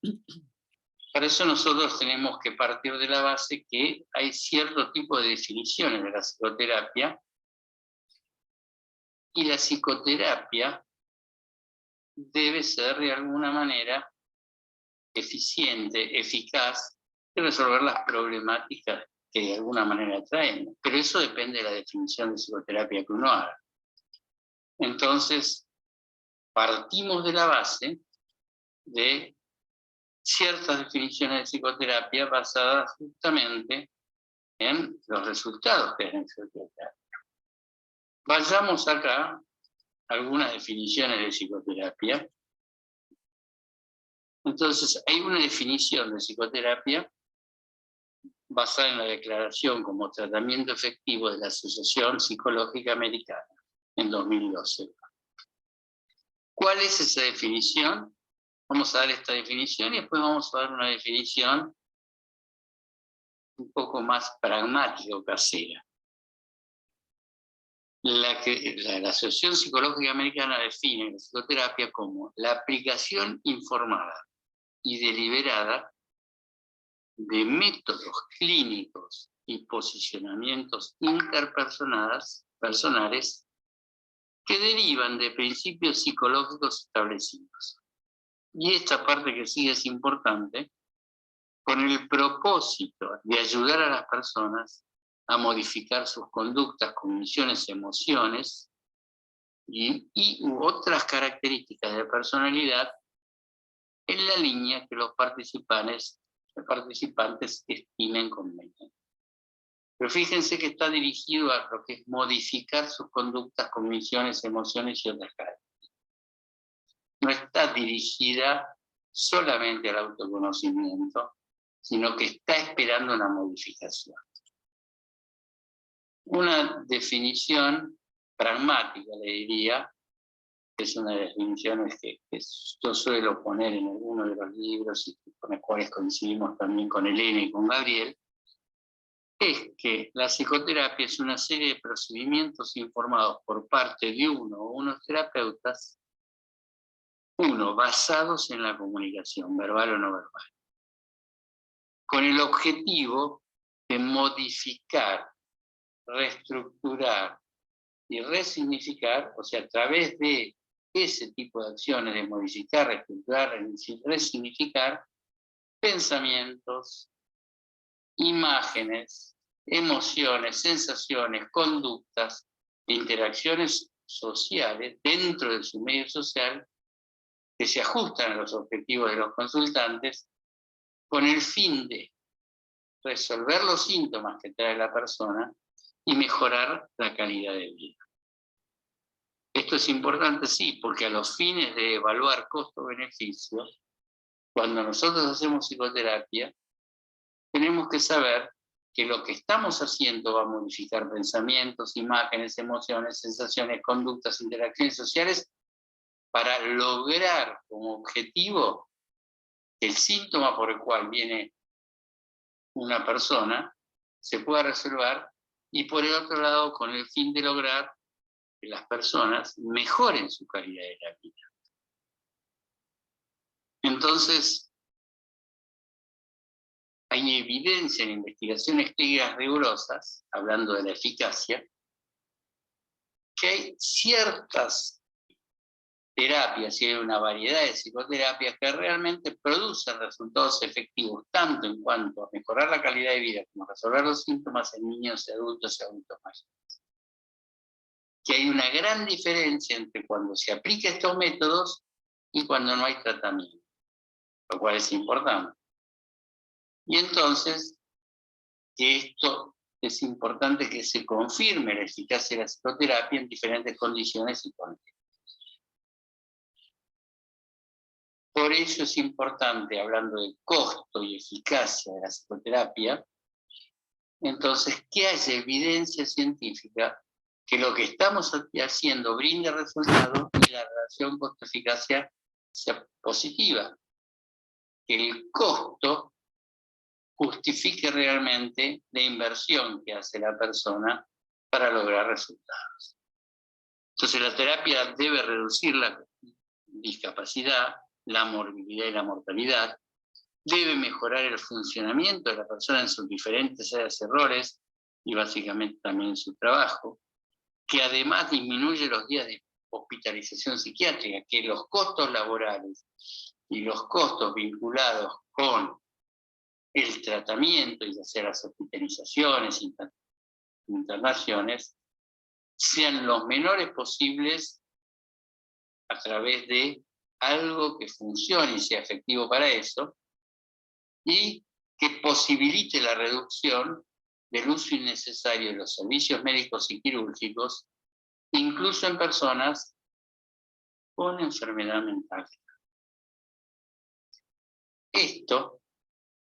Para eso nosotros tenemos que partir de la base que hay cierto tipo de definiciones de la psicoterapia, y la psicoterapia debe ser de alguna manera eficiente, eficaz, de resolver las problemáticas que de alguna manera traemos. Pero eso depende de la definición de psicoterapia que uno haga. Entonces, partimos de la base de ciertas definiciones de psicoterapia basadas justamente en los resultados que hay en psicoterapia. Vayamos acá a algunas definiciones de psicoterapia. Entonces, hay una definición de psicoterapia basada en la declaración como tratamiento efectivo de la Asociación Psicológica Americana en 2012. ¿Cuál es esa definición? Vamos a dar esta definición y después vamos a dar una definición un poco más pragmática o casera. La Asociación Psicológica Americana define la psicoterapia como la aplicación informada y deliberada de métodos clínicos y posicionamientos interpersonales que derivan de principios psicológicos establecidos. Y esta parte que sigue es importante, con el propósito de ayudar a las personas a modificar sus conductas, cogniciones, emociones y otras características de personalidad en la línea que los participantes estimen conveniente. Pero fíjense que está dirigido a lo que es modificar sus conductas, cogniciones, emociones y otras características. No está dirigida solamente al autoconocimiento, sino que está esperando una modificación. Una definición pragmática, le diría, es una de las definiciones que yo suelo poner en algunos de los libros y con los cuales coincidimos también con Elena y con Gabriel, es que la psicoterapia es una serie de procedimientos informados por parte de uno o unos terapeutas Uno, basados en la comunicación, verbal o no verbal, con el objetivo de modificar, reestructurar y resignificar, o sea, a través de ese tipo de acciones de modificar, reestructurar, resignificar, pensamientos, imágenes, emociones, sensaciones, conductas, interacciones sociales dentro de su medio social que se ajustan a los objetivos de los consultantes con el fin de resolver los síntomas que trae la persona y mejorar la calidad de vida. Esto es importante, sí, porque a los fines de evaluar costo-beneficio, cuando nosotros hacemos psicoterapia, tenemos que saber que lo que estamos haciendo va a modificar pensamientos, imágenes, emociones, sensaciones, conductas, interacciones sociales, para lograr como objetivo que el síntoma por el cual viene una persona se pueda resolver, y por el otro lado con el fin de lograr que las personas mejoren su calidad de la vida. Entonces, hay evidencia en investigaciones clínicas rigurosas, hablando de la eficacia, que hay ciertas terapias y hay una variedad de psicoterapias que realmente producen resultados efectivos, tanto en cuanto a mejorar la calidad de vida como a resolver los síntomas en niños y adultos mayores. Que hay una gran diferencia entre cuando se aplican estos métodos y cuando no hay tratamiento, lo cual es importante. Y entonces, que esto es importante que se confirme la eficacia de la psicoterapia en diferentes condiciones y contextos. Por eso es importante, hablando de costo y eficacia de la psicoterapia, entonces que haya evidencia científica que lo que estamos haciendo brinde resultados y la relación costo-eficacia sea positiva. Que el costo justifique realmente la inversión que hace la persona para lograr resultados. Entonces la terapia debe reducir la discapacidad, la morbilidad y la mortalidad, debe mejorar el funcionamiento de la persona en sus diferentes áreas y roles, y básicamente también en su trabajo, que además disminuye los días de hospitalización psiquiátrica, que los costos laborales y los costos vinculados con el tratamiento, y hacer las hospitalizaciones, internaciones, sean los menores posibles a través de algo que funcione y sea efectivo para eso, y que posibilite la reducción del uso innecesario de los servicios médicos y quirúrgicos, incluso en personas con enfermedad mental. Esto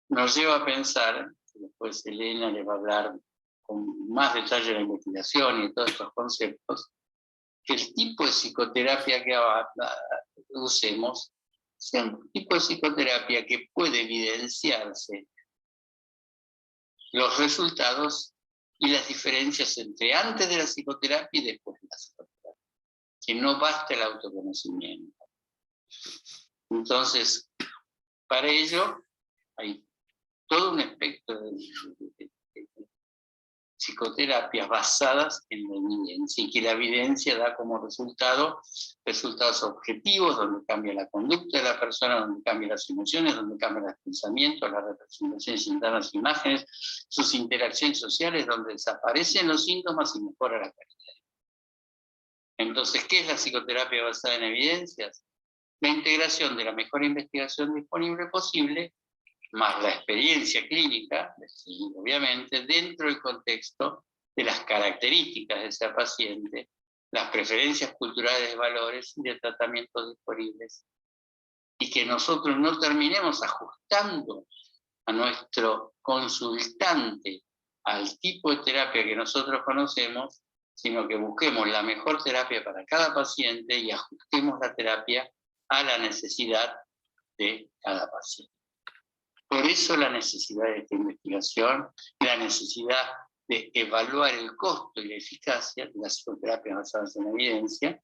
nos lleva a pensar, después Elena les va a hablar con más detalle de la investigación y de todos estos conceptos, que el tipo de psicoterapia que usemos sea un tipo de psicoterapia que puede evidenciarse los resultados y las diferencias entre antes de la psicoterapia y después de la psicoterapia. Que no basta el autoconocimiento. Entonces, para ello hay todo un espectro de psicoterapias basadas en la evidencia, y que la evidencia da como resultado resultados objetivos, donde cambia la conducta de la persona, donde cambian las emociones, donde cambian los pensamientos, las representaciones internas, imágenes, sus interacciones sociales, donde desaparecen los síntomas y mejora la calidad. Entonces, ¿qué es la psicoterapia basada en evidencias? La integración de la mejor investigación disponible posible, más la experiencia clínica, obviamente, dentro del contexto de las características de ese paciente, las preferencias culturales de valores y de tratamientos disponibles, y que nosotros no terminemos ajustando a nuestro consultante al tipo de terapia que nosotros conocemos, sino que busquemos la mejor terapia para cada paciente y ajustemos la terapia a la necesidad de cada paciente. Por eso la necesidad de esta investigación, la necesidad de evaluar el costo y la eficacia de las psicoterapias basadas en evidencia,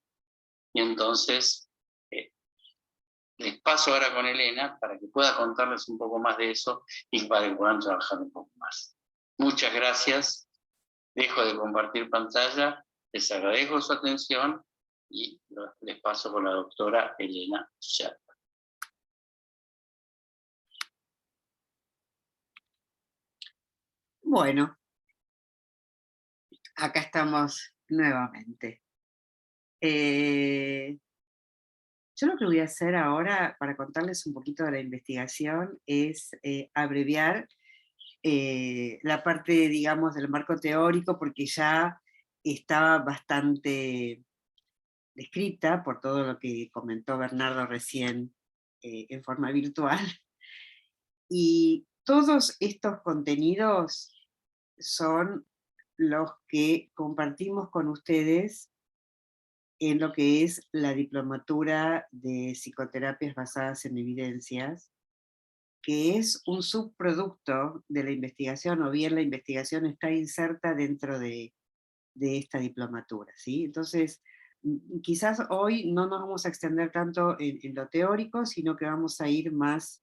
y entonces les paso ahora con Elena para que pueda contarles un poco más de eso y para que puedan trabajar un poco más. Muchas gracias. Dejo de compartir pantalla. Les agradezco su atención y les paso con la doctora Elena Sherpa. Bueno, acá estamos nuevamente. Yo lo que voy a hacer ahora, para contarles un poquito de la investigación, es abreviar la parte, digamos, del marco teórico, porque ya está bastante descrita por todo lo que comentó Bernardo recién en forma virtual. Y todos estos contenidos son los que compartimos con ustedes en lo que es la diplomatura de psicoterapias basadas en evidencias, que es un subproducto de la investigación, o bien la investigación está inserta dentro de esta diplomatura, ¿sí? Entonces, quizás hoy no nos vamos a extender tanto en lo teórico, sino que vamos a ir más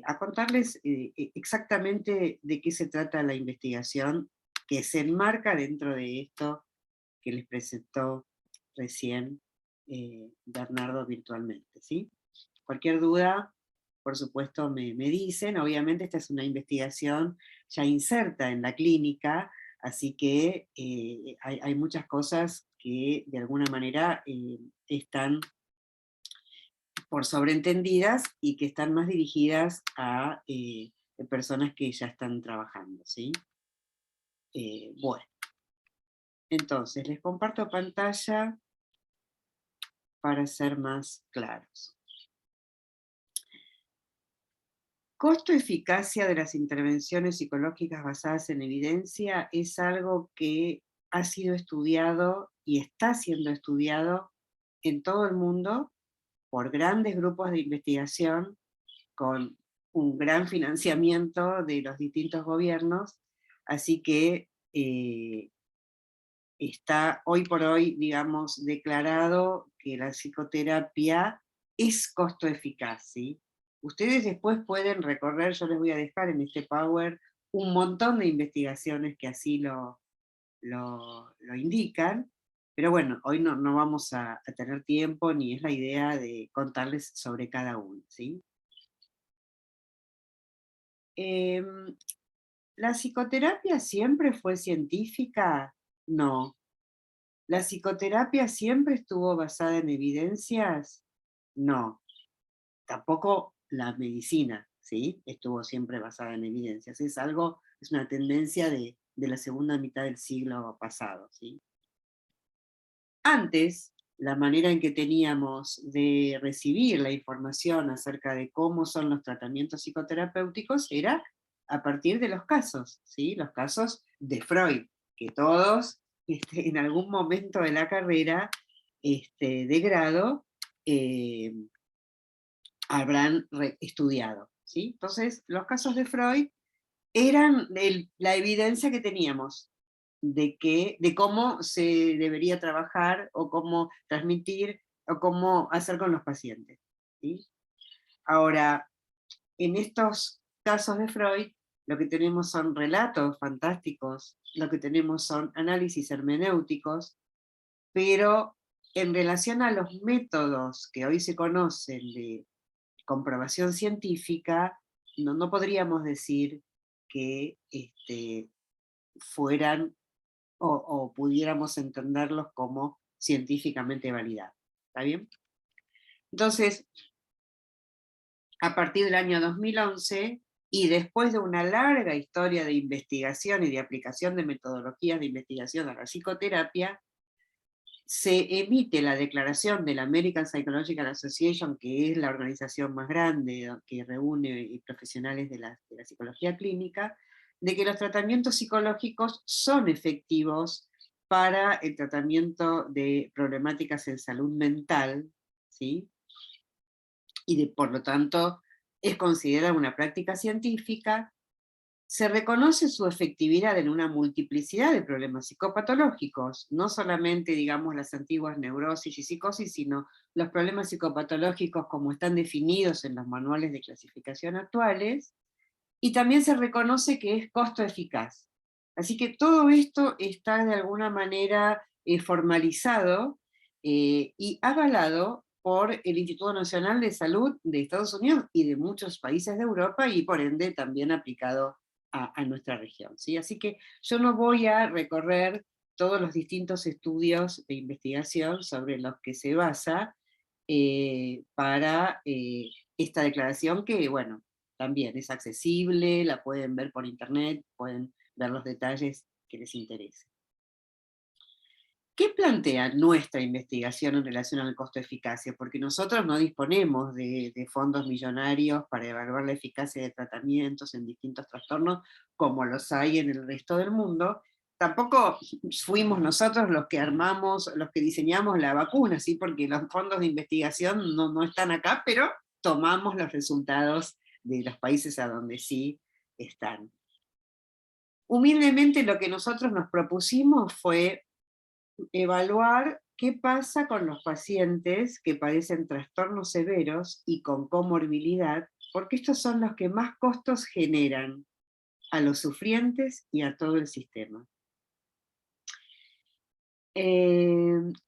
a contarles exactamente de qué se trata la investigación que se enmarca dentro de esto que les presentó recién Bernardo virtualmente, ¿sí? Cualquier duda, por supuesto, me dicen. Obviamente esta es una investigación ya inserta en la clínica, así que hay muchas cosas que de alguna manera están por sobreentendidas y que están más dirigidas a personas que ya están trabajando, ¿sí? Bueno, entonces les comparto pantalla para ser más claros. Costo-eficacia de las intervenciones psicológicas basadas en evidencia es algo que ha sido estudiado y está siendo estudiado en todo el mundo por grandes grupos de investigación con un gran financiamiento de los distintos gobiernos, así que está hoy por hoy, digamos, declarado que la psicoterapia es costo eficaz, ¿sí? Ustedes después pueden recorrer, yo les voy a dejar en este Power un montón de investigaciones que así lo indican, pero bueno, hoy no vamos a tener tiempo, ni es la idea de contarles sobre cada uno, ¿sí? ¿La psicoterapia siempre fue científica? No. ¿La psicoterapia siempre estuvo basada en evidencias? No. Tampoco la medicina, ¿sí? Estuvo siempre basada en evidencias. Es una tendencia de la segunda mitad del siglo pasado, ¿sí? Antes, la manera en que teníamos de recibir la información acerca de cómo son los tratamientos psicoterapéuticos era a partir de los casos, ¿sí? Los casos de Freud, que todos en algún momento de la carrera de grado habrán estudiado, ¿sí? Entonces, los casos de Freud eran la evidencia que teníamos de cómo se debería trabajar, o cómo transmitir, o cómo hacer con los pacientes, ¿sí? Ahora, en estos casos de Freud, lo que tenemos son relatos fantásticos, lo que tenemos son análisis hermenéuticos, pero en relación a los métodos que hoy se conocen de comprobación científica, no podríamos decir que fueran o pudiéramos entenderlos como científicamente validados. ¿Está bien? Entonces, a partir del año 2011, y después de una larga historia de investigación y de aplicación de metodologías de investigación a la psicoterapia, se emite la declaración de la American Psychological Association, que es la organización más grande que reúne profesionales de la psicología clínica, de que los tratamientos psicológicos son efectivos para el tratamiento de problemáticas en salud mental, ¿sí? Y por lo tanto es considerada una práctica científica, se reconoce su efectividad en una multiplicidad de problemas psicopatológicos, no solamente, digamos, las antiguas neurosis y psicosis, sino los problemas psicopatológicos como están definidos en los manuales de clasificación actuales, y también se reconoce que es costo eficaz. Así que todo esto está de alguna manera formalizado y avalado por el Instituto Nacional de Salud de Estados Unidos y de muchos países de Europa, y por ende también aplicado a nuestra región, ¿sí? Así que yo no voy a recorrer todos los distintos estudios de investigación sobre los que se basa para esta declaración, que bueno, también es accesible, la pueden ver por internet, pueden ver los detalles que les interesen. ¿Qué plantea nuestra investigación en relación al costo-eficacia? Porque nosotros no disponemos de fondos millonarios para evaluar la eficacia de tratamientos en distintos trastornos, como los hay en el resto del mundo. Tampoco fuimos nosotros los que armamos, los que diseñamos la vacuna, ¿sí? Porque los fondos de investigación no están acá, pero tomamos los resultados de los países a donde sí están. Humildemente lo que nosotros nos propusimos fue evaluar qué pasa con los pacientes que padecen trastornos severos y con comorbilidad, porque estos son los que más costos generan a los sufrientes y a todo el sistema.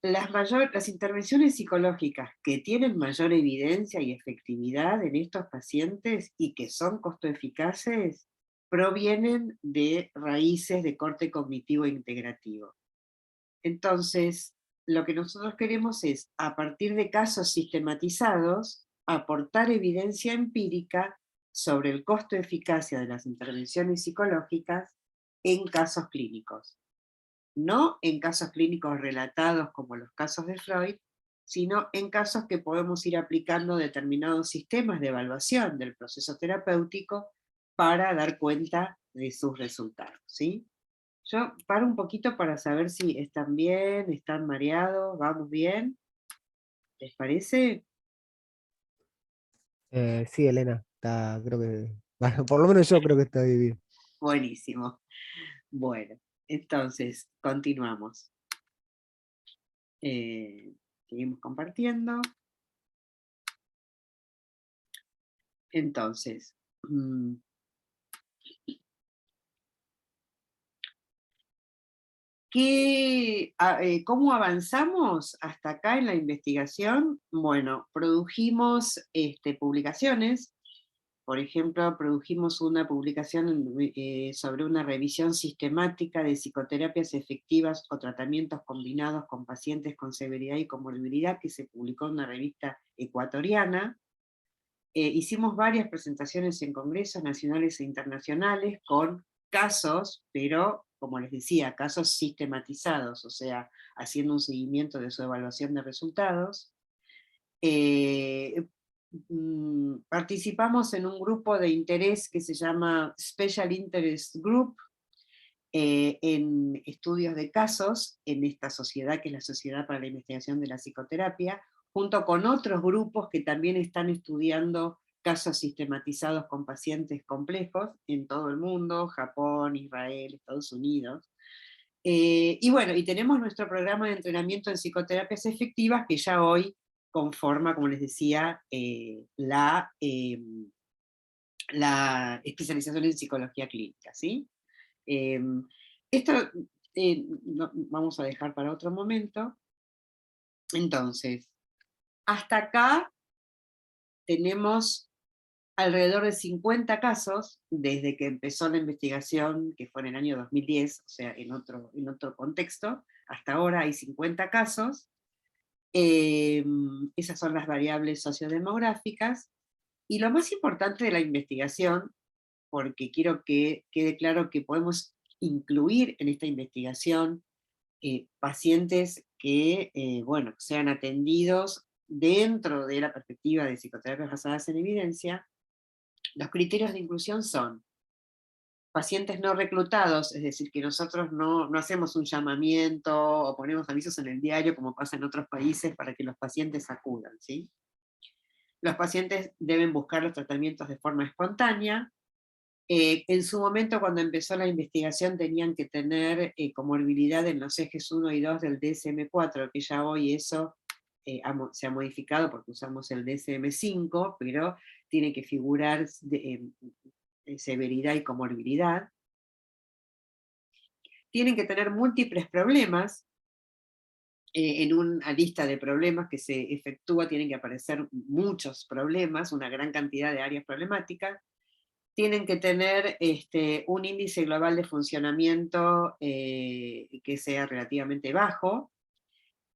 Las intervenciones psicológicas que tienen mayor evidencia y efectividad en estos pacientes y que son costo-eficaces provienen de raíces de corte cognitivo e integrativo. Entonces, lo que nosotros queremos es, a partir de casos sistematizados, aportar evidencia empírica sobre el costo-eficacia de las intervenciones psicológicas en casos clínicos. No en casos clínicos relatados como los casos de Freud, sino en casos que podemos ir aplicando determinados sistemas de evaluación del proceso terapéutico para dar cuenta de sus resultados, ¿sí? Yo paro un poquito para saber si están bien, están mareados, vamos bien. ¿Les parece? Sí, Elena, creo que, bueno, por lo menos yo creo que está bien. Buenísimo. Bueno, entonces, continuamos. Seguimos compartiendo. Entonces, ¿cómo avanzamos hasta acá en la investigación? Bueno, produjimos publicaciones. Por ejemplo, produjimos una publicación sobre una revisión sistemática de psicoterapias efectivas o tratamientos combinados con pacientes con severidad y comorbilidad, que se publicó en una revista ecuatoriana. Hicimos varias presentaciones en congresos nacionales e internacionales con casos, pero, como les decía, casos sistematizados, o sea, haciendo un seguimiento de su evaluación de resultados. Participamos en un grupo de interés que se llama Special Interest Group, en estudios de casos en esta sociedad, que es la Sociedad para la Investigación de la Psicoterapia, junto con otros grupos que también están estudiando casos sistematizados con pacientes complejos en todo el mundo, Japón, Israel, Estados Unidos. Y bueno, y tenemos nuestro programa de entrenamiento en psicoterapias efectivas, que ya hoy conforma, como les decía, la especialización en psicología clínica, ¿sí? Esto vamos a dejar para otro momento. Entonces, hasta acá tenemos alrededor de 50 casos, desde que empezó la investigación, que fue en el año 2010, o sea, en otro contexto. Hasta ahora hay 50 casos. Esas son las variables sociodemográficas. Y lo más importante de la investigación, porque quiero que quede claro que podemos incluir en esta investigación pacientes que, bueno, sean atendidos dentro de la perspectiva de psicoterapias basadas en evidencia. Los criterios de inclusión son pacientes no reclutados, es decir, que nosotros no hacemos un llamamiento o ponemos avisos en el diario como pasa en otros países para que los pacientes acudan, ¿sí? Los pacientes deben buscar los tratamientos de forma espontánea, En su momento, cuando empezó la investigación, tenían que tener comorbilidad en los ejes 1 y 2 del DSM-4, que ya hoy eso se ha modificado porque usamos el DSM-5, pero tiene que figurar severidad y comorbilidad. Tienen que tener múltiples problemas. En una lista de problemas que se efectúa tienen que aparecer muchos problemas, una gran cantidad de áreas problemáticas. Tienen que tener un índice global de funcionamiento que sea relativamente bajo.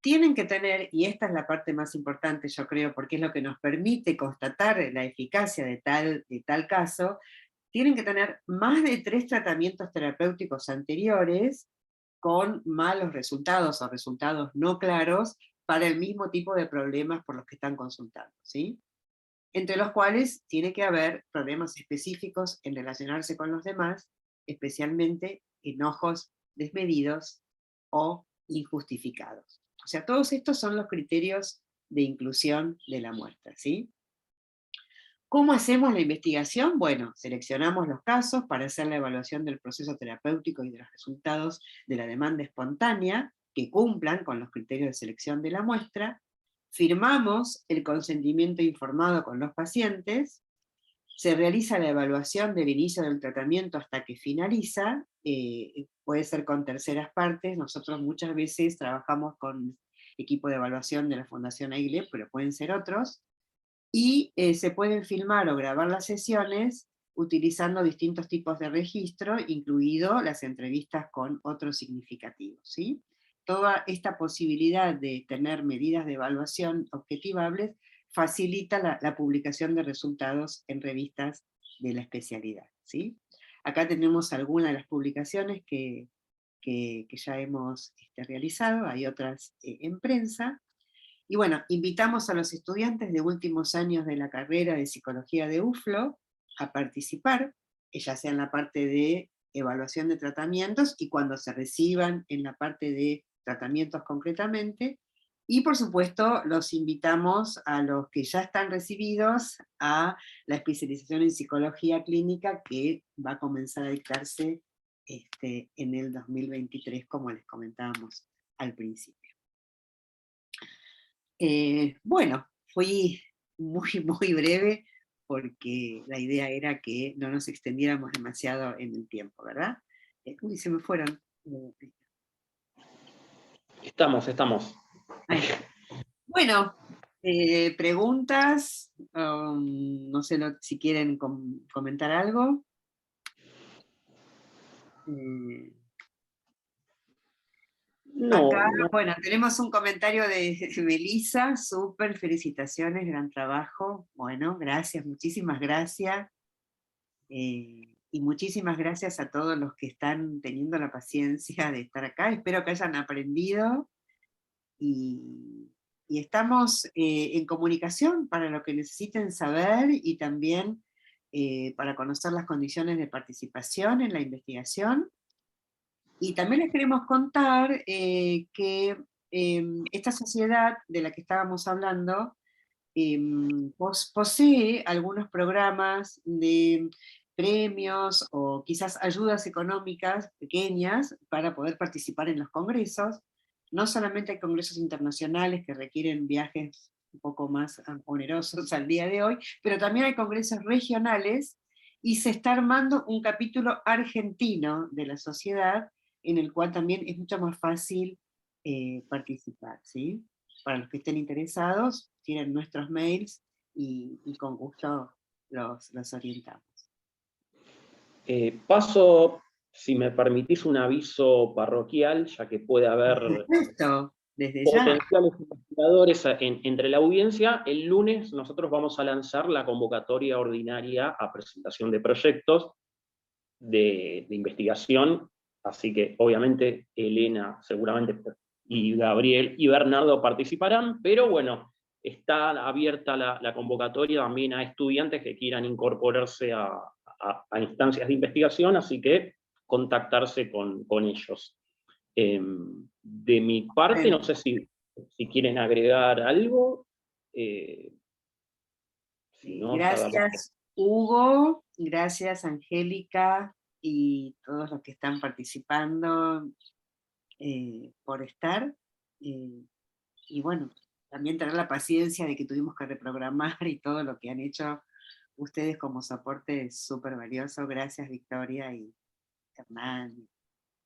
Tienen que tener, y esta es la parte más importante yo creo, porque es lo que nos permite constatar la eficacia de tal caso, tienen que tener más de 3 tratamientos terapéuticos anteriores con malos resultados o resultados no claros para el mismo tipo de problemas por los que están consultando, ¿sí? Entre los cuales tiene que haber problemas específicos en relacionarse con los demás, especialmente enojos desmedidos o injustificados. O sea, todos estos son los criterios de inclusión de la muestra, ¿sí? ¿Cómo hacemos la investigación? Bueno, seleccionamos los casos para hacer la evaluación del proceso terapéutico y de los resultados de la demanda espontánea, que cumplan con los criterios de selección de la muestra, firmamos el consentimiento informado con los pacientes, se realiza la evaluación del inicio del tratamiento hasta que finaliza, puede ser con terceras partes, nosotros muchas veces trabajamos con equipo de evaluación de la Fundación AIGLE, pero pueden ser otros, y se pueden filmar o grabar las sesiones utilizando distintos tipos de registro, incluido las entrevistas con otros significativos, ¿sí? Toda esta posibilidad de tener medidas de evaluación objetivables facilita la publicación de resultados en revistas de la especialidad, ¿sí? Acá tenemos algunas de las publicaciones que ya hemos realizado, hay otras en prensa. Y bueno, invitamos a los estudiantes de últimos años de la carrera de Psicología de UFLO a participar, ya sea en la parte de evaluación de tratamientos y cuando se reciban en la parte de tratamientos concretamente, y por supuesto los invitamos a los que ya están recibidos a la especialización en Psicología Clínica que va a comenzar a dictarse en el 2023, como les comentábamos al principio. Bueno, fui muy breve porque la idea era que no nos extendiéramos demasiado en el tiempo, ¿verdad? Uy, se me fueron. Estamos. Ahí. Bueno, preguntas, no sé si quieren comentar algo. No, Acá, no. bueno, tenemos un comentario de Melissa, súper, felicitaciones, gran trabajo. Bueno, gracias, muchísimas gracias. Y muchísimas gracias a todos los que están teniendo la paciencia de estar acá. Espero que hayan aprendido. Y estamos en comunicación para lo que necesiten saber y también para conocer las condiciones de participación en la investigación. Y también les queremos contar que esta sociedad de la que estábamos hablando posee algunos programas de premios o quizás ayudas económicas pequeñas para poder participar en los congresos. No solamente hay congresos internacionales que requieren viajes un poco más onerosos al día de hoy, pero también hay congresos regionales y se está armando un capítulo argentino de la sociedad en el cual también es mucho más fácil participar, ¿sí? Para los que estén interesados, tienen nuestros mails y con gusto los orientamos. Paso, si me permitís, un aviso parroquial, ya que puede haber Esto, desde ya. potenciales investigadores entre la audiencia. El lunes nosotros vamos a lanzar la convocatoria ordinaria a presentación de proyectos de investigación, así que obviamente Elena seguramente y Gabriel y Bernardo participarán, pero bueno, está abierta la convocatoria también a estudiantes que quieran incorporarse a instancias de investigación, así que contactarse con ellos. De mi parte, no sé si quieren agregar algo. Si no, Gracias Hugo, gracias Angélica y todos los que están participando por estar. Y bueno, también tener la paciencia de que tuvimos que reprogramar y todo lo que han hecho ustedes como soporte es súper valioso. Gracias Victoria y Hernán y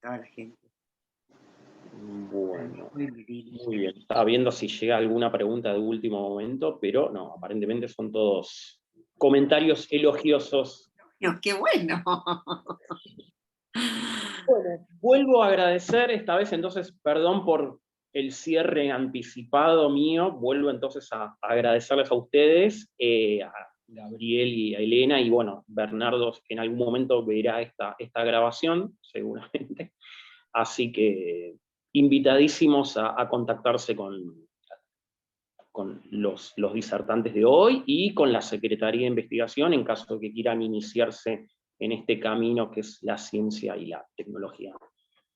toda la gente. Bueno, muy bien. Muy bien. Estaba viendo si llega alguna pregunta de último momento, pero no, aparentemente son todos comentarios elogiosos. No, ¡qué bueno! Bueno, vuelvo a agradecer esta vez, entonces, perdón por el cierre anticipado mío, vuelvo entonces a agradecerles a ustedes, a Gabriel y a Elena, y bueno, Bernardo en algún momento verá esta grabación, seguramente, así que invitadísimos a contactarse con los disertantes de hoy y con la Secretaría de Investigación en caso de que quieran iniciarse en este camino que es la ciencia y la tecnología.